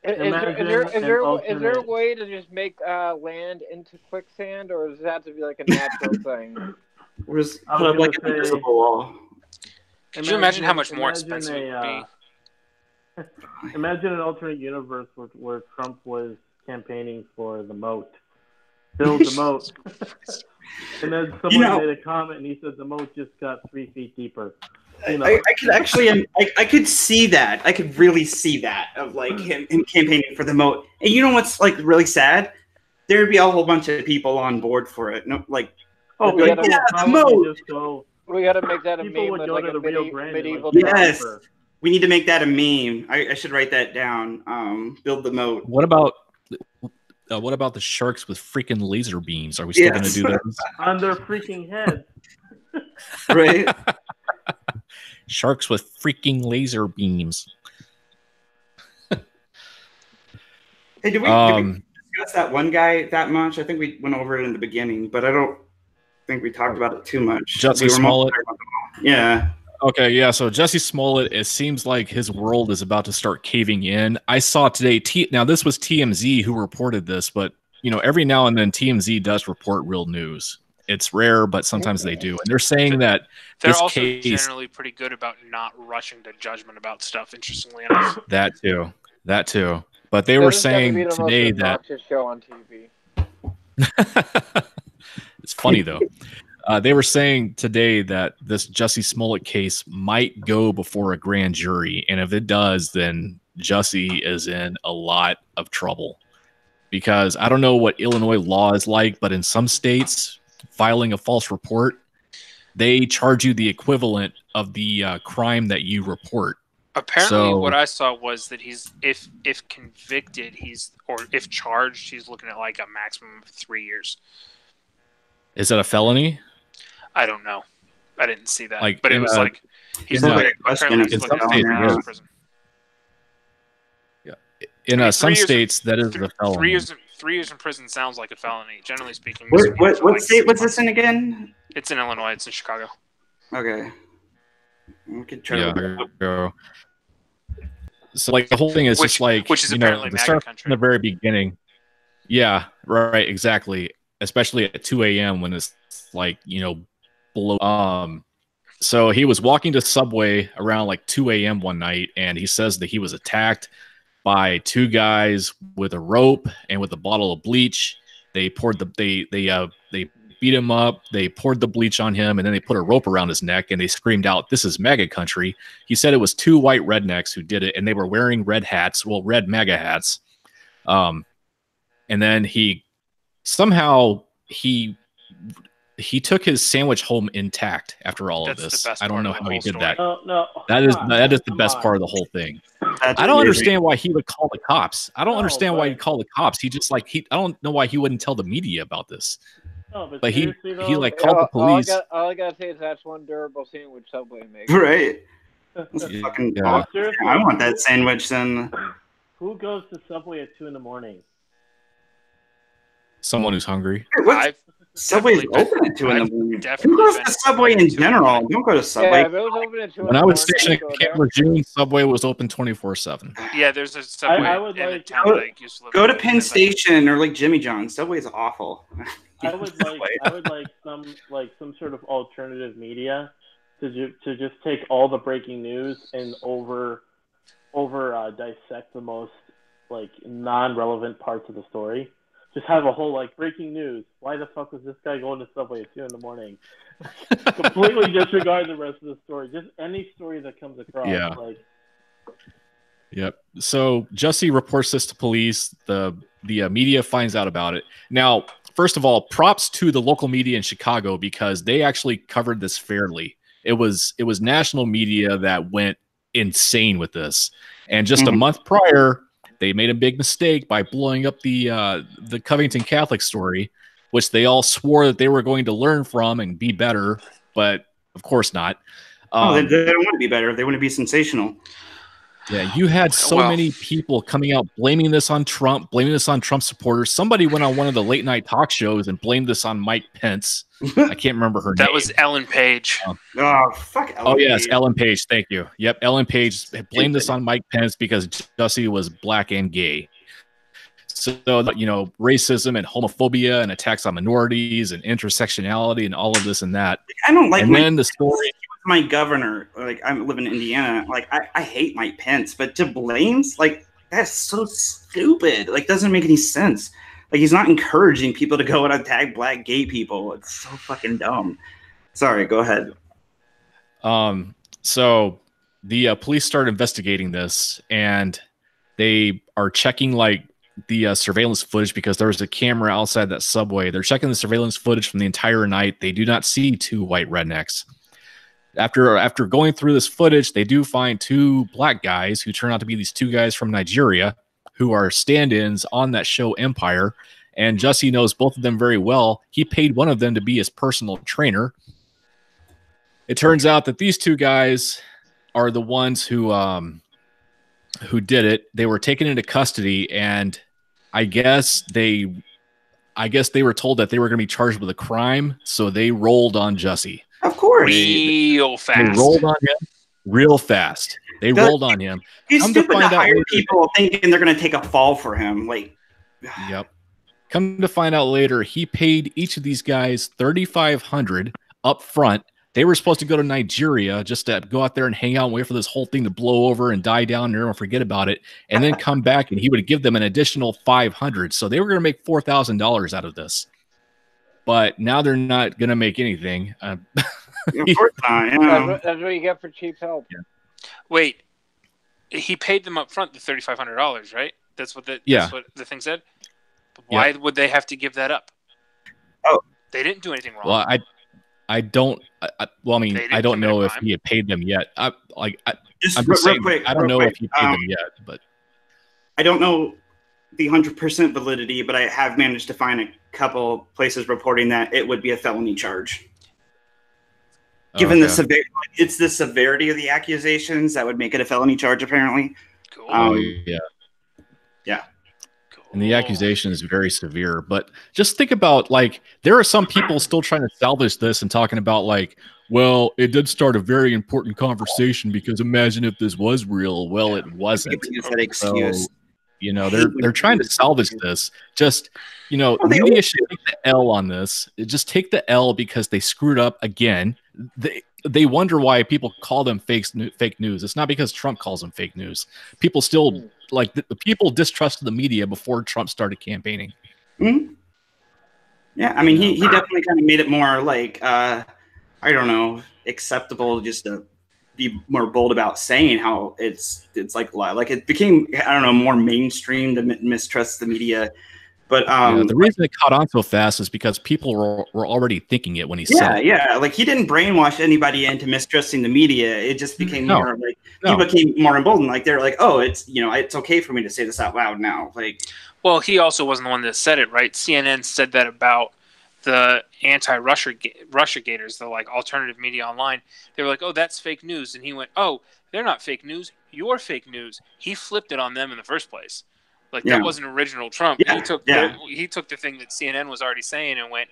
Is there a way to just make land into quicksand, or does it have to be like a natural thing? Or just put up like an invisible wall. Could you imagine how much more expensive it would be? Imagine an alternate universe where Trump was campaigning for the moat. Build the moat. And then someone made a comment and he said the moat just got 3 feet deeper. I could actually, I could see that. I could really see that of like him campaigning for the moat. And you know what's like really sad? There'd be a whole bunch of people on board for it. No, like, we gotta make that a meme with like a medieval. Yes, we need to make that a meme. I should write that down. Build the moat. What about the sharks with freaking laser beams? Are we still going to do those on their freaking heads? Right. Sharks with freaking laser beams. Hey, did we discuss that one guy that much? I think we went over it in the beginning, but I don't think we talked about it too much. Jussie Smollett. Yeah. Okay, yeah. So Jussie Smollett, it seems like his world is about to start caving in. I saw today. Now this was TMZ who reported this, but every now and then TMZ does report real news. It's rare, but sometimes they do. And they're saying that they're also generally pretty good about not rushing to judgment about stuff, interestingly enough. That too. But they were saying today that show on TV. It's funny though. They were saying today that this Jussie Smollett case might go before a grand jury, and if it does, then Jussie is in a lot of trouble. Because I don't know what Illinois law is like, but in some states, filing a false report, they charge you the equivalent of the crime that you report. Apparently, what I saw was that if convicted, or if charged, he's looking at like a maximum of 3 years. Is that a felony? I don't know. I didn't see that, like, but it was like he's looking at prison. Yeah, in some states that is a felony. 3 years in prison sounds like a felony. Generally speaking. What state was this in again? It's in Illinois. It's in Chicago. Okay. We could try to So like the whole thing is just like, which is apparently MAGA country from the very beginning. Yeah, right, exactly. Especially at 2 a.m. when it's like, below. So he was walking to Subway around like 2 a.m. one night, and he says that he was attacked by 2 guys with a rope and with a bottle of bleach. They poured they beat him up. They poured the bleach on him, and then they put a rope around his neck, and they screamed out, "This is MAGA country." He said it was 2 white rednecks who did it, and they were wearing red hats, well, red MAGA hats. And then he took his sandwich home intact after all of this. I don't know how he did that. No, that is the best part of the whole thing. I don't understand why he would call the cops. I don't understand why he'd call the cops. He just I don't know why he wouldn't tell the media about this. No, but he though, called the police. All I gotta say is that's one durable sandwich Subway makes. Right. That's fucking awesome. I want that sandwich then. Who goes to Subway at 2 a.m? Someone who's hungry. Subway's open at 2 in the morning. Who goes to Subway in general? Don't go to Subway. Yeah, if it was open at 2 when I was stationed at Camp Lejeune, Subway was open 24/7. Yeah, there's a Subway I would in like, town that I used to live go in. to Penn Station or like Jimmy John's. Subway's awful. I would like some sort of alternative media to just take all the breaking news and over dissect the most non-relevant parts of the story. Just have a whole breaking news. Why the fuck was this guy going to Subway at 2 a.m? Completely disregard the rest of the story. Just any story that comes across. Yeah. Yep. So Jussie reports this to police. The media finds out about it. Now, first of all, props to the local media in Chicago because they actually covered this fairly. It was national media that went insane with this. And just a month prior, they made a big mistake by blowing up the Covington Catholic story, which they all swore that they were going to learn from and be better, but of course not. They don't want to be better. They want to be sensational. Yeah, you had so many people coming out blaming this on Trump, blaming this on Trump supporters. Somebody went on one of the late night talk shows and blamed this on Mike Pence. I can't remember her name. That was Ellen Page. Fuck Ellen Page. Yes, Ellen Page. Thank you. Yep, Ellen Page blamed this on Mike Pence because Jussie was black and gay. So, racism and homophobia and attacks on minorities and intersectionality and all of this and that. I don't like. And then the story. My governor, I live in Indiana. I hate Mike Pence, but to blames that's so stupid. Doesn't make any sense. He's not encouraging people to go and attack black gay people. It's so fucking dumb. Sorry, go ahead. So the police start investigating this, and they are checking the surveillance footage because there was a camera outside that Subway. They're checking the surveillance footage from the entire night. They do not see 2 white rednecks. After going through this footage, they do find 2 black guys who turn out to be these 2 guys from Nigeria who are stand-ins on that show Empire. And Jussie knows both of them very well. He paid one of them to be his personal trainer. It turns out that these 2 guys are the ones who did it. They were taken into custody, and I guess they were told that they were going to be charged with a crime, so they rolled on Jussie. Of course. Real fast. They rolled on him real fast. They rolled on him. He's stupid to hire people thinking they're going to take a fall for him. Yep. Come to find out later, he paid each of these guys $3,500 up front. They were supposed to go to Nigeria just to go out there and hang out and wait for this whole thing to blow over and die down and everyone forget about it, and then come back and he would give them an additional $500. So they were going to make $4,000 out of this. But now they're not going to make anything. Of course not. Yeah. That's what you get for cheap help. Yeah. Wait, he paid them up front the $3,500, right? That's what the thing said. But why would they have to give that up? Oh, they didn't do anything wrong. Well, I don't know if he had paid them yet. I'm just saying, quick, I don't know if he paid them yet, but I don't know the 100% validity, but I have managed to find a couple places reporting that it would be a felony charge. Given the severity of the accusations, that would make it a felony charge, apparently. Cool. Yeah. Cool. And the accusation is very severe. But just think about, there are some people still trying to salvage this and talking about, well, it did start a very important conversation because imagine if this was real. Well, it wasn't. That excuse. So, they're trying to salvage this. Just, media should take the L on this. Just take the L because they screwed up again. They wonder why people call them fake news. It's not because Trump calls them fake news. People still the people distrusted the media before Trump started campaigning. Mm-hmm. Yeah, I mean, he definitely kind of made it more like, I don't know, acceptable just to be more bold about saying how it's like a lie. Like it became, I don't know, more mainstream to mistrust the media. But the reason it caught on so fast is because people were already thinking it when he said it. Yeah, like he didn't brainwash anybody into mistrusting the media. It just became more like he became more emboldened. Like they're like, oh, it's it's okay for me to say this out loud now. Like, well, he also wasn't the one that said it, right? CNN said that about the anti-Russia gators, the like alternative media online. They were like, oh, that's fake news, and he went, oh, they're not fake news. You're fake news. He flipped it on them in the first place. Like that wasn't original Trump. Yeah. He took the thing that CNN was already saying and went,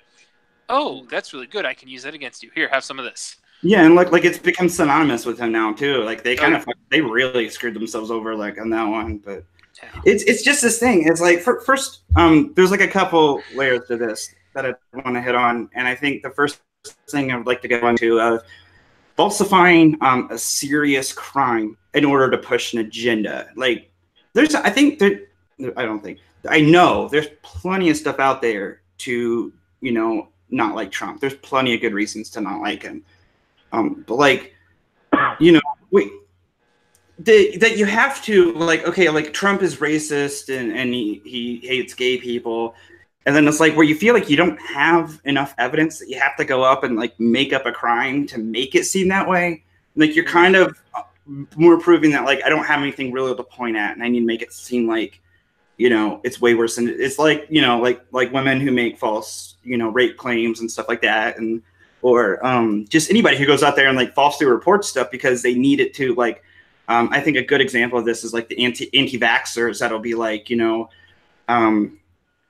"Oh, that's really good. I can use that against you. Here, have some of this." Yeah, and like it's become synonymous with him now too. Like they they really screwed themselves over like on that one. But it's just this thing. It's like first, there's like a couple layers to this that I want to hit on, and I think the first thing I would like to get into falsifying a serious crime in order to push an agenda. Like I know there's plenty of stuff out there to, not like Trump. There's plenty of good reasons to not like him. But like, that you have to like, okay, like Trump is racist and he hates gay people. And then it's like where you feel like you don't have enough evidence that you have to go up and like make up a crime to make it seem that way. Like you're kind of more proving that like I don't have anything really to point at, and I need to make it seem like it's way worse than it's like like women who make false rape claims and stuff like that, and or just anybody who goes out there and like falsely reports stuff because they need it to like I think a good example of this is like the anti-vaxxers that'll be like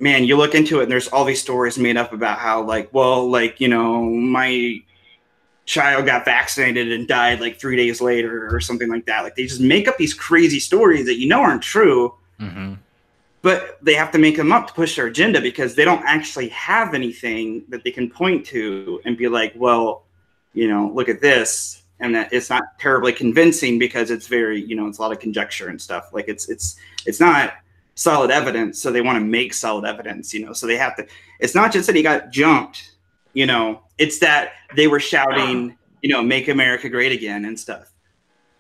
man, you look into it and there's all these stories made up about how like, well, like my child got vaccinated and died like 3 days later or something like that. Like they just make up these crazy stories that aren't true, but they have to make them up to push their agenda because they don't actually have anything that they can point to and be like, well, look at this, and that it's not terribly convincing because it's very, it's a lot of conjecture and stuff. Like it's not solid evidence, so they want to make solid evidence, so they have to. It's not just that he got jumped. It's that they were shouting, make America great again and stuff.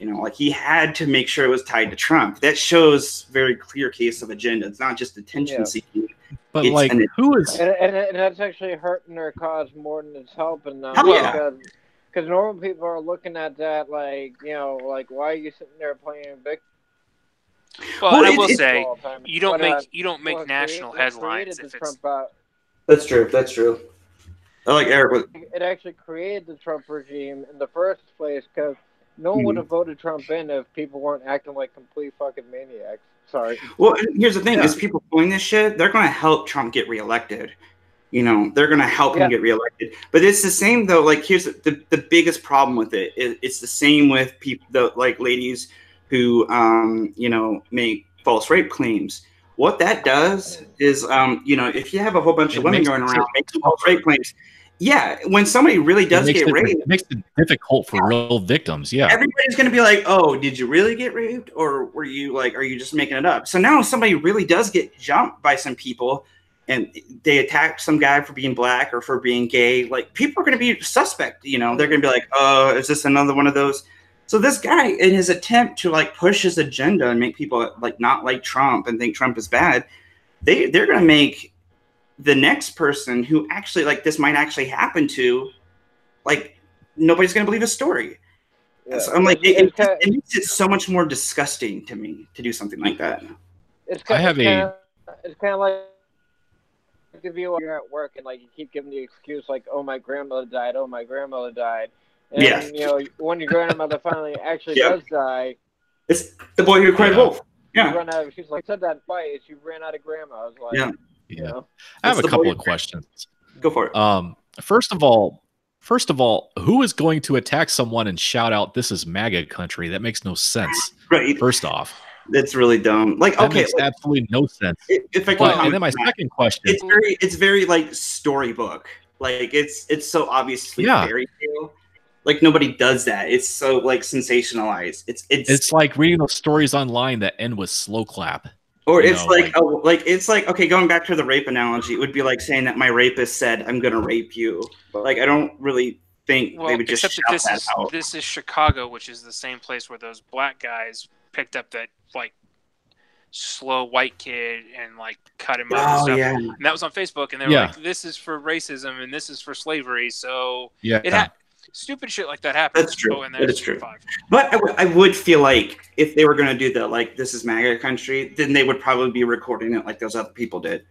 Like he had to make sure it was tied to Trump. That shows very clear case of agenda. It's not just attention seeking. But like, who is? And that's actually hurting their cause more than it's helping them. Because normal people are looking at that like, like why are you sitting there playing victim? Well, I will say you don't make national headlines if it's. That's true. That's true. I like Eric. It actually created the Trump regime in the first place because no one would have voted Trump in if people weren't acting like complete fucking maniacs. Sorry. Well, here's the thing: is people doing this shit, they're going to help Trump get reelected. They're going to help him get reelected. But it's the same though. Like, here's the biggest problem with it. It's the same with people, like ladies who make false rape claims. What that does is, if you have a whole bunch of women going around making false rape claims, when somebody really does get raped, it makes it difficult for real victims. Yeah, everybody's going to be like, "Oh, did you really get raped, or were you like, are you just making it up?" So now, if somebody really does get jumped by some people, and they attack some guy for being black or for being gay, like people are going to be suspect. They're going to be like, "Oh, is this another one of those?" So this guy, in his attempt to like push his agenda and make people like not like Trump and think Trump is bad, they're going to make the next person who actually like this might actually happen to, like nobody's going to believe his story. Yeah. So I'm like, it makes it so much more disgusting to me to do something like that. It's kind of like if you're at work and like you keep giving the excuse like, "Oh, my grandmother died. Oh, my grandmother died." And when your grandmother finally actually does die, it's the boy who cried wolf. Yeah, run out of, she's like said that twice. You ran out of grandma. I was like, I have a couple of questions. Go for it. First of all, who is going to attack someone and shout out, "This is MAGA country"? That makes no sense. Right. First off, it's really dumb. Like, that makes absolutely no sense. And then my second question: it's very like storybook. Like it's so obviously fairy tale. Like nobody does that. It's so like sensationalized. It's like reading those stories online that end with slow clap. Or it's like okay, going back to the rape analogy, it would be like saying that my rapist said, "I'm gonna rape you," but like I don't really think they would just shout that out. This is Chicago, which is the same place where those black guys picked up that like slow white kid and like cut him up and stuff. Yeah. And that was on Facebook, and they were like, "This is for racism and this is for slavery." So stupid shit like that happens. That's true. That is true. But I would feel like if they were going to do the like "This is MAGA country," then they would probably be recording it like those other people did,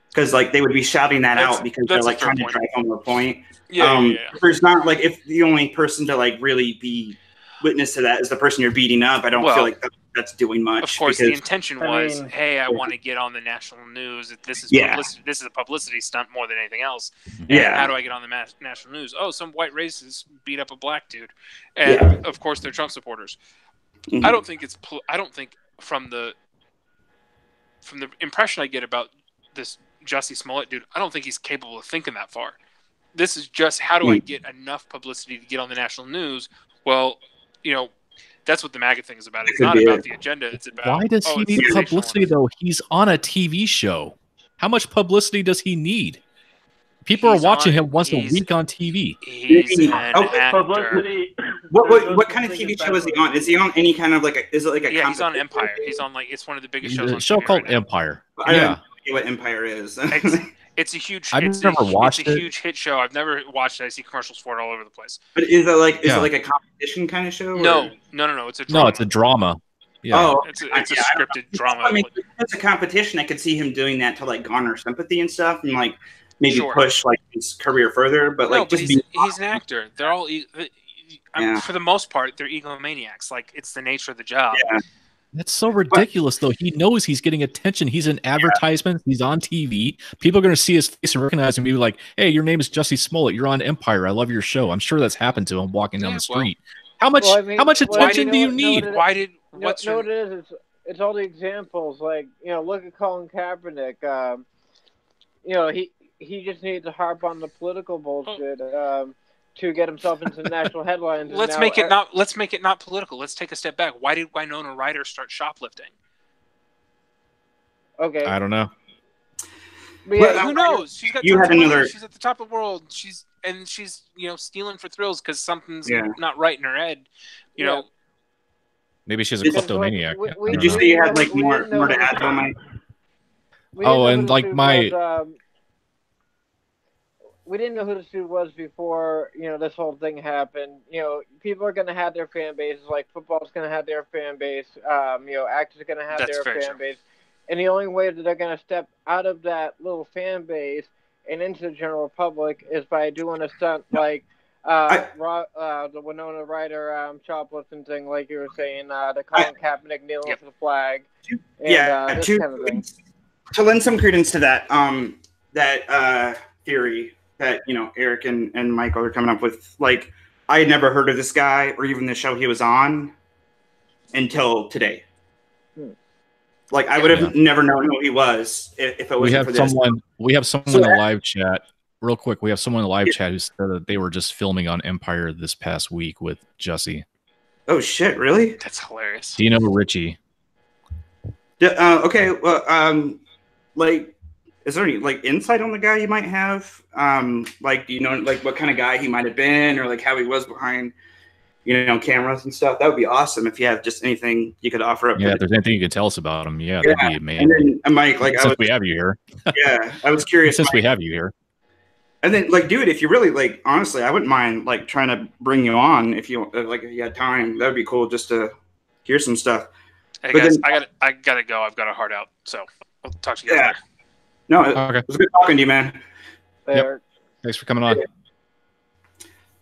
because like they would be shouting that out because they're like trying to drive home the point. There's not like if the only person to like really be witness to that is the person you're beating up. I don't feel like that's doing much. Of course, the intention was, hey, I want to get on the national news. This is publicity. This is a publicity stunt more than anything else. And how do I get on the national news? Oh, some white racist beat up a black dude, and of course they're Trump supporters. Mm-hmm. I don't think from the impression I get about this Jussie Smollett dude, I don't think he's capable of thinking that far. This is just how do I get enough publicity to get on the national news? Well, that's what the MAGA thing is about. It's not about the agenda. It's about why does he need publicity though? He's on a TV show. How much publicity does he need? People are watching him once a week on TV. He's an actor. What kind of TV show is he on? Is he on any kind of like is it like a he's on Empire. He's on like it's one of the biggest shows on a show TV called right Empire. I don't know what Empire is. It's a huge. I've never watched it. It's a huge hit show. I've never watched it. I see commercials for it all over the place. But is it like a competition kind of show? No. It's a drama. No, it's a drama. Yeah. Oh, it's a scripted drama. I mean, if it's a competition, I could see him doing that to like garner sympathy and stuff, and like maybe push like his career further. But like, he's an actor. They're all for the most part, they're egomaniacs. Like it's the nature of the job. Yeah. That's so ridiculous, though. He knows he's getting attention. He's in advertisements. He's on TV. People are going to see his face and recognize him and be like, hey, your name is Jussie Smollett. You're on Empire. I love your show. I'm sure that's happened to him walking down the street. How much attention do you need? It's all the examples. Like, look at Colin Kaepernick. He just needs to harp on the political bullshit. To get himself into the national headlines. Let's make it not political. Let's take a step back. Why did Winona Ryder start shoplifting? Okay. I don't know. But who knows? She's got she's at the top of the world. She's stealing for thrills because something's not right in her head. You know. Maybe she's a kleptomaniac. Did you say you had like more to add to Mike? We didn't know who the dude was before, this whole thing happened. People are going to have their fan bases, like football's going to have their fan base. Actors are going to have their fan base. And the only way that they're going to step out of that little fan base and into the general public is by doing a stunt like the Winona Ryder shoplifting thing, like you were saying, the Colin Kaepernick kneeling for the flag. And, this kind of thing. To lend some credence to that, theory that Eric and Michael are coming up with, like I had never heard of this guy or even the show he was on until today. Like I would have never known who he was if it wasn't for this. We have someone in the live chat. Real quick, we have someone in the live chat who said that they were just filming on Empire this past week with Jussie. Oh shit! Really? That's hilarious. Dino Richie. Okay. Well, is there any like insight on the guy you might have? Do you know like what kind of guy he might have been, or like how he was behind, cameras and stuff? That would be awesome if you have just anything you could offer up. Yeah, if there's anything you could tell us about him, that'd be amazing. And then Mike, we have you here. Yeah, I was curious. Since we have you here. And then, dude, if you really honestly, I wouldn't mind trying to bring you on if you had time. That would be cool just to hear some stuff. Hey guys, I gotta go. I've got a heart out, so I'll talk to you guys later. No, it was good talking to you, man. Yep. Thanks for coming on.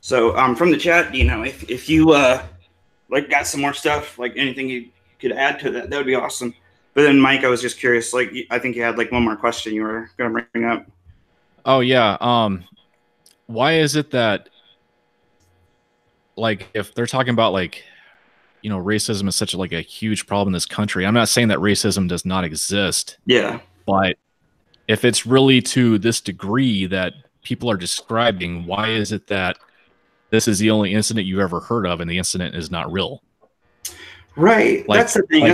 So, from the chat, if you got some more stuff, like anything you could add to that would be awesome. But then, Mike, I was just curious. I think you had one more question you were going to bring up. Oh yeah. Why is it that if they're talking about racism is such a huge problem in this country? I'm not saying that racism does not exist. Yeah. But if it's really to this degree that people are describing, why is it that this is the only incident you've ever heard of and the incident is not real? Right. Like, that's the thing.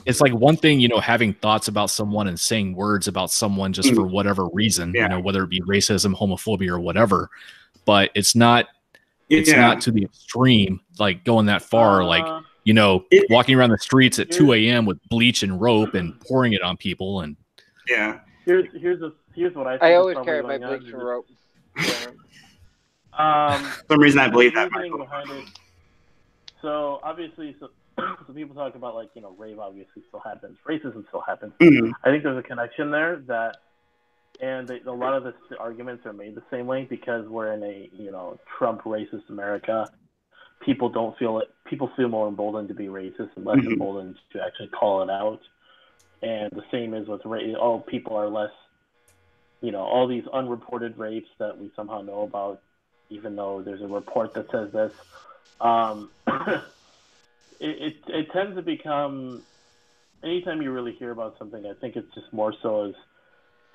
It's like one thing, having thoughts about someone and saying words about someone just for whatever reason, whether it be racism, homophobia, or whatever. But it's not to the extreme, like going that far, walking around the streets at 2 a.m. with bleach and rope and pouring it on people. And here's what I think. I always carry my bleach and rope. For some reason, I believe that. So obviously, so people talk about rape obviously still happens, racism still happens. I think there's a connection there and a lot of the arguments are made the same way because we're in a Trump racist America. People don't feel it. People feel more emboldened to be racist and less emboldened to actually call it out. And the same is with rape. Oh, people are less. All these unreported rapes that we somehow know about, even though there's a report that says this. It tends to become, anytime you really hear about something, I think it's just more so as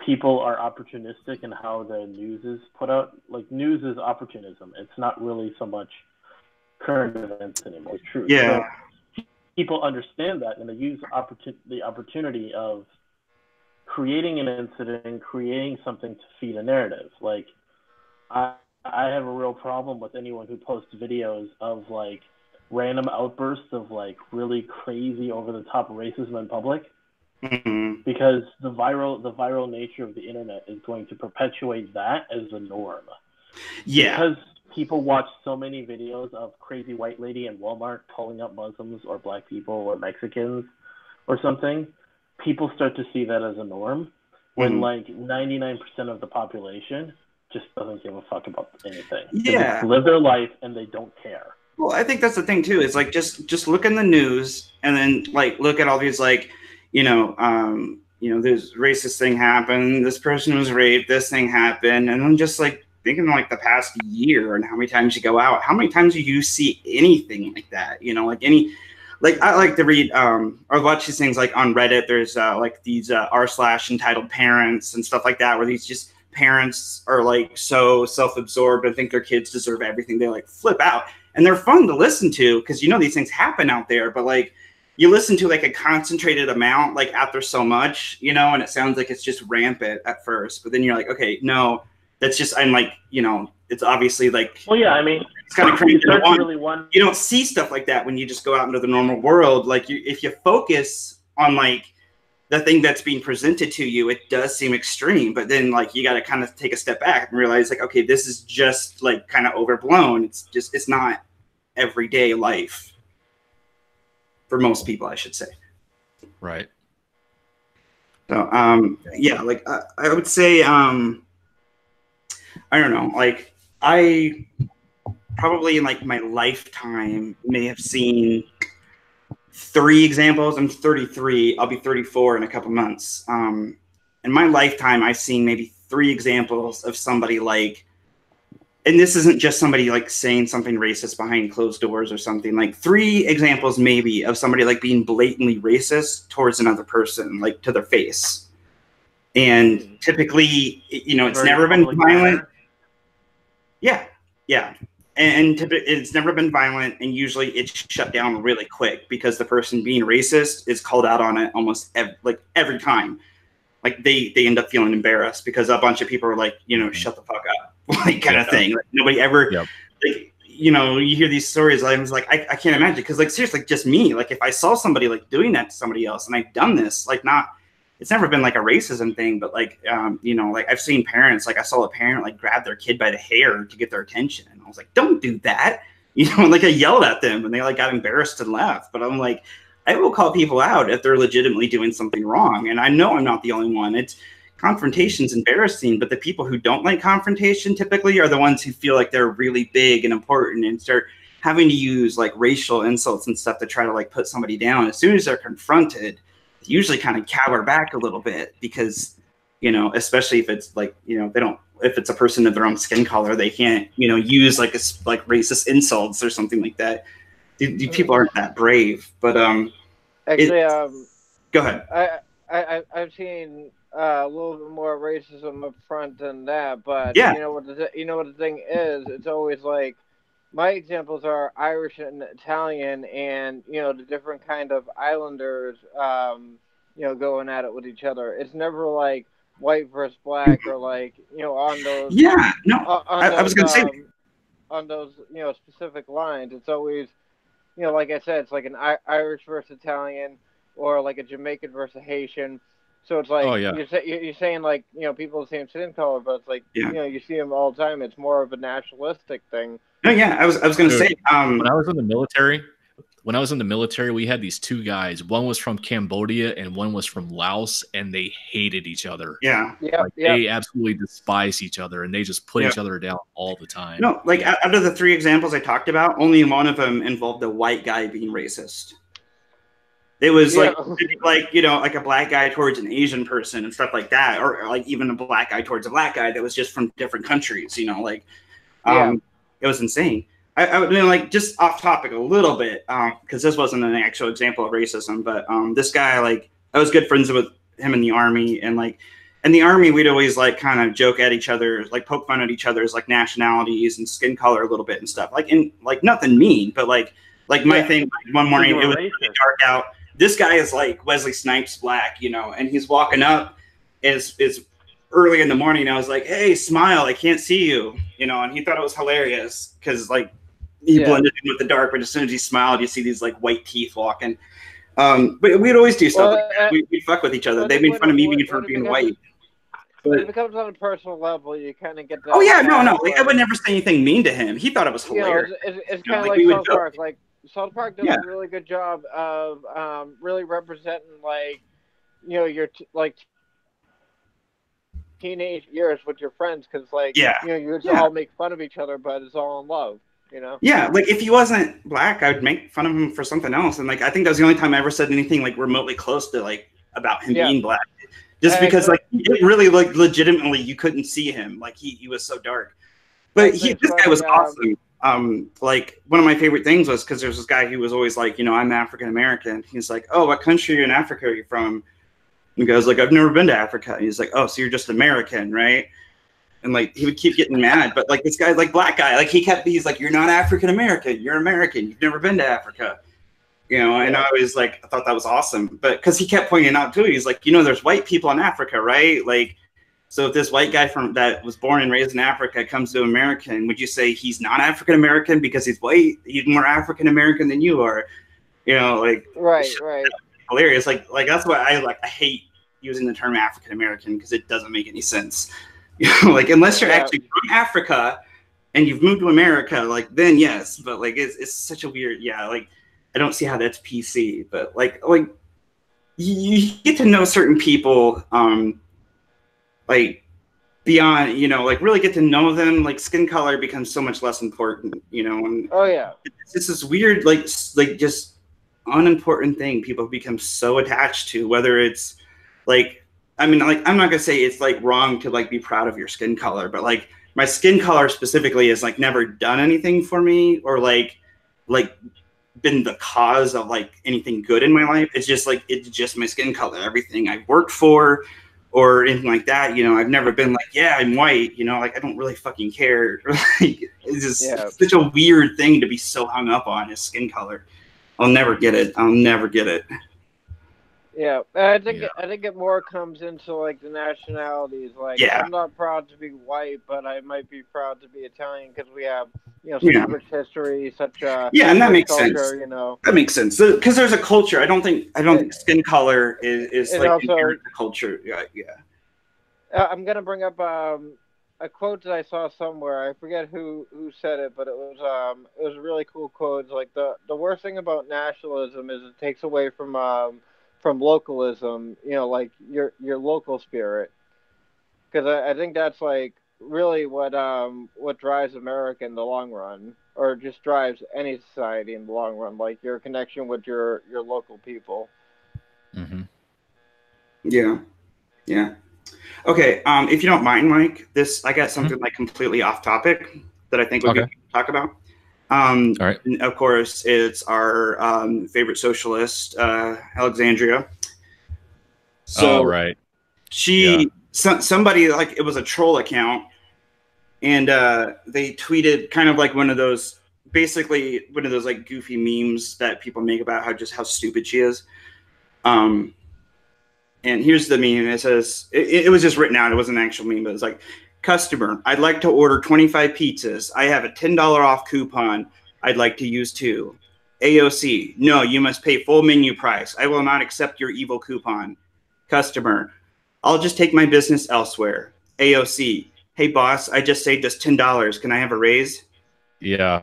people are opportunistic in how the news is put out. Like, news is opportunism. It's not really so much current events anymore. It's true. Yeah. So people understand that, and they use the opportunity of creating an incident, creating something to feed a narrative. Like, I have a real problem with anyone who posts videos of random outbursts of really crazy over the top racism in public, because the viral nature of the internet is going to perpetuate that as the norm. Yeah. Because people watch so many videos of crazy white lady in Walmart pulling up Muslims or black people or Mexicans or something, people start to see that as a norm when 99% of the population just doesn't give a fuck about anything. Yeah. They just live their life and they don't care. Well, I think that's the thing too. Is just look in the news and then look at all these this racist thing happened. This person was raped. This thing happened, and then just thinking the past year and how many times you go out, how many times do you see anything like that? I like to read or watch these things on Reddit. There's these r/entitled parents and stuff like that, where these just parents are so self-absorbed and think their kids deserve everything. They flip out. And they're fun to listen to because these things happen out there, but you listen to a concentrated amount after so much, and it sounds like it's just rampant at first, but then you're okay, no, that's just it's obviously well, yeah, I mean, it's kind of crazy. Really you don't see stuff like that when you just go out into the normal world. If you focus on the thing that's being presented to you, it does seem extreme, but then you got to kind of take a step back and realize okay, this is just kind of overblown. It's not everyday life for most people, I should say. Right. So yeah, I would say I don't know, I probably in my lifetime may have seen 3 examples. I'm 33. I'll be 34 in a couple months. In my lifetime, I've seen maybe 3 examples of somebody and this isn't just somebody saying something racist behind closed doors or something. 3 examples maybe of somebody being blatantly racist towards another person, to their face. And typically, it's never been violent. Yeah. Yeah. And it's never been violent, and usually it's shut down really quick because the person being racist is called out on it almost every time. They end up feeling embarrassed because a bunch of people are shut the fuck up, kind of thing. Nobody ever, you hear these stories. I was I can't imagine because seriously, just me. If I saw somebody doing that to somebody else, and I've done this, it's never been a racism thing, but I've seen parents, I saw a parent grab their kid by the hair to get their attention, and I was don't do that, I yelled at them and they got embarrassed and left. But I'm I will call people out if they're legitimately doing something wrong, and I know I'm not the only one. Confrontation's embarrassing, but the people who don't like confrontation typically are the ones who feel they're really big and important and start having to use racial insults and stuff to try to put somebody down. As soon as they're confronted, usually kind of cower back a little bit because, especially if it's they don't, if it's a person of their own skin color, they can't, use racist insults or something like that. These people aren't that brave, but actually, go ahead. I've seen a little bit more racism up front than that, but yeah. You know what the thing is? It's always my examples are Irish and Italian, and the different kind of islanders, going at it with each other. It's never like white versus black, or like on those Yeah, no, on I was those gonna say, on those specific lines. It's always like I said, it's like an Irish versus Italian, or like a Jamaican versus Haitian. So it's like Oh yeah. you're saying like people of the same skin color, but it's like yeah, you see them all the time. It's more of a nationalistic thing. no, yeah, I was gonna Dude, say, when I was in the military, we had these two guys. One was from Cambodia and one was from Laos, and they hated each other. yeah, Yeah, They absolutely despise each other, and they just put yeah. each other down all the time. No, like Yeah. out of the 3 examples I talked about, only one of them involved a white guy being racist. It was Yeah. like like a black guy towards an Asian person and stuff like that, or like even a black guy towards a black guy that was just from different countries. It was insane. I mean, like, just off topic a little bit, because this wasn't an actual example of racism, but this guy, like, I was good friends with him in the Army, and like in the Army we'd always like kind of joke at each other, like poke fun at each other's like nationalities and skin color a little bit and stuff, like, in like nothing mean, but like my thing, like, one morning it was really dark out. This guy is like Wesley Snipes black, and he's walking up. It's early in the morning. I was like, "Hey, smile! I can't see you," and he thought it was hilarious because like he blended in with the dark. But as soon as he smiled, you see these like white teeth walking. But we'd always do stuff like that. We'd fuck with each other. They made fun of me even for being white. When it becomes on a personal level, you kind of get that. Oh yeah, no. Like, I would never say anything mean to him. He thought it was hilarious. It's kind of like South Park. Like, South Park does a really good job of really representing, like, your teenage years with your friends, because like you just all make fun of each other, but it's all in love. Yeah, like if he wasn't black, I would make fun of him for something else, and like I think that was the only time I ever said anything like remotely close to like about him being black, just because like it really, like, legitimately you couldn't see him, like he was so dark. But this guy was awesome. Like, one of my favorite things was because there's this guy who was always like, I'm African American. He's like, "Oh, what country in Africa are you from?" And he goes like, "I've never been to Africa." And he's like, "Oh, so you're just American, right?" And like he would keep getting mad, but like this guy, like black guy, like he's like, "You're not African American. You're American. You've never been to Africa." And I was like, I thought that was awesome, but because he kept pointing out too, he's like, there's white people in Africa, right? Like, so if this white guy that was born and raised in Africa comes to America, would you say he's not African American because he's white? He's more African American than you are, like, right. Hilarious. Like that's why I hate using the term African American, because it doesn't make any sense. Like, unless you're actually from Africa and you've moved to America, like, then yes, but like it's such a weird, like, I don't see how that's PC, but like you get to know certain people, like, beyond, like, really get to know them, like, skin color becomes so much less important, and it's this weird, like just unimportant thing people become so attached to, whether it's like, I mean, like, I'm not gonna say it's like wrong to like be proud of your skin color, but like my skin color specifically has like never done anything for me, or like been the cause of like anything good in my life. It's just my skin color. Everything I've worked for or anything like that, I've never been like, yeah, I'm white, like, I don't really fucking care. Like, it's just such a weird thing to be so hung up on, is skin color. I'll never get it. Yeah, I think it more comes into like the nationalities. Like, I'm not proud to be white, but I might be proud to be Italian because we have such rich history, such and that makes culture, sense. That makes sense because there's a culture. I don't think skin color is like also, inherent to culture. I'm gonna bring up a quote that I saw somewhere. I forget who said it, but it was a really cool quote. It's like the worst thing about nationalism is it takes away from localism, like your local spirit, because I think that's like really what drives America in the long run, or just drives any society in the long run, like your connection with your local people. Mm-hmm. Yeah. Okay. If you don't mind, Mike, I got something like completely off topic that I think would be good to talk about. All right. Of course, it's our favorite socialist, Alexandria. So somebody, like, it was a troll account, and they tweeted kind of like one of those basically one of those like goofy memes that people make about how stupid she is. And here's the meme. It says, it was just written out. It wasn't an actual meme, but it's like, customer, I'd like to order 25 pizzas. I have a $10 off coupon. I'd like to use 2. AOC, no, you must pay full menu price. I will not accept your evil coupon. Customer, I'll just take my business elsewhere. AOC, hey boss, I just saved us $10. Can I have a raise? Yeah.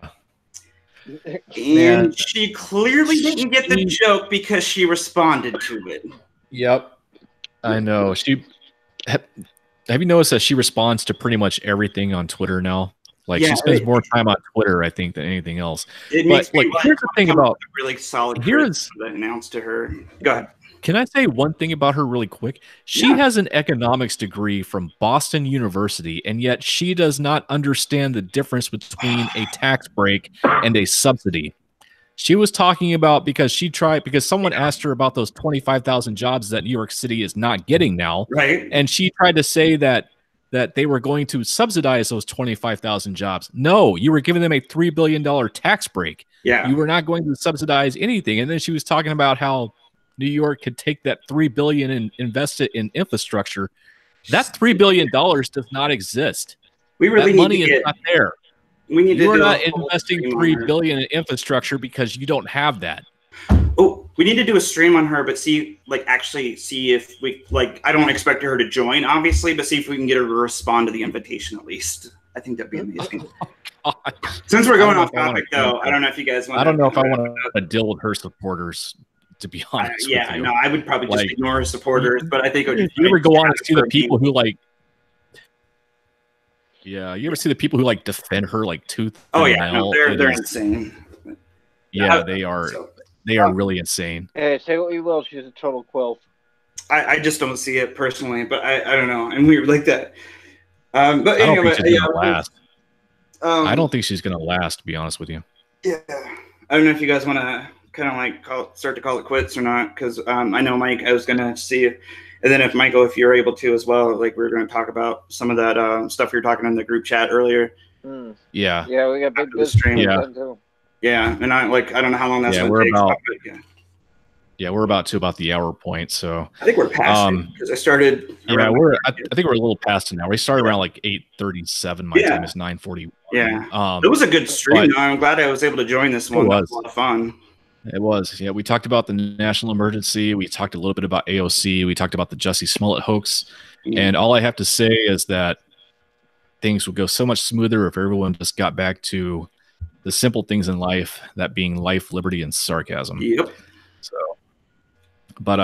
And she clearly didn't get the joke because she responded to it. Yep. I know. Have you noticed that she responds to pretty much everything on Twitter now? Like, she spends more time on Twitter, I think, than anything else. It makes me here's the thing about really solid. Here's that announced to her. Go ahead. Can I say one thing about her really quick? She has an economics degree from Boston University, and yet she does not understand the difference between a tax break and a subsidy. She was talking about because someone asked her about those 25,000 jobs that New York City is not getting now. Right. And she tried to say that they were going to subsidize those 25,000 jobs. No, you were giving them a $3 billion tax break. Yeah. You were not going to subsidize anything. And then she was talking about how New York could take that $3 billion and invest it in infrastructure. That $3 billion does not exist. We really that money need to is not there. We need You're to not investing $3 billion in infrastructure because you don't have that. Oh, we need to do a stream on her, but actually see if we I don't expect her to join, obviously, but see if we can get her to respond to the invitation at least. I think that'd be amazing. Oh, Since we're going off topic, though, I don't know if you guys want. I don't know if I want to deal with her supporters. To be honest, with you. No, I would probably just ignore her supporters, but I think it would you ever go on and see the people who Yeah, you ever see the people who defend her tooth? Oh yeah, no, they're insane. Yeah, they are. They are really insane. Hey, say what you will, she's a total quill. I just don't see it personally, but I don't know. And we were like that. But anyway, I don't think she's gonna last. I don't think she's gonna last, to be honest with you. Yeah, I don't know if you guys want to kind of start to call it quits or not, because I know Mike, I was gonna see you, and then if Michael, if you're able to as well, we're gonna talk about some of that stuff you were talking in the group chat earlier. Yeah, we got big stream. Yeah, and I don't know how long that's gonna take. We're about the hour point, so I think we're past it because I started. Yeah, I think we're a little past it now. We started around 8:37. My time is 9:41. Yeah, it was a good stream. I'm glad I was able to join this one. It was a lot of fun. It was. Yeah, we talked about the national emergency. We talked a little bit about AOC. We talked about the Jussie Smollett hoax. And all I have to say is that things would go so much smoother if everyone just got back to the simple things in life, that being life, liberty, and sarcasm. Yep. So, but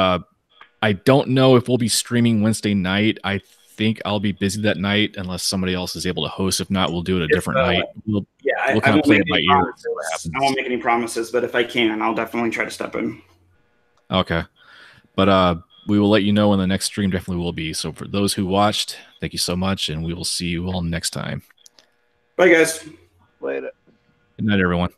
I don't know if we'll be streaming Wednesday night. I think I'll be busy that night unless somebody else is able to host. If not, we'll do it a different night. We'll kind of play it by ear. I won't make any promises, but if I can, I'll definitely try to step in. Okay. But we will let you know when the next stream definitely will be. So for those who watched, thank you so much, and we will see you all next time. Bye, guys. Later. Good night, everyone.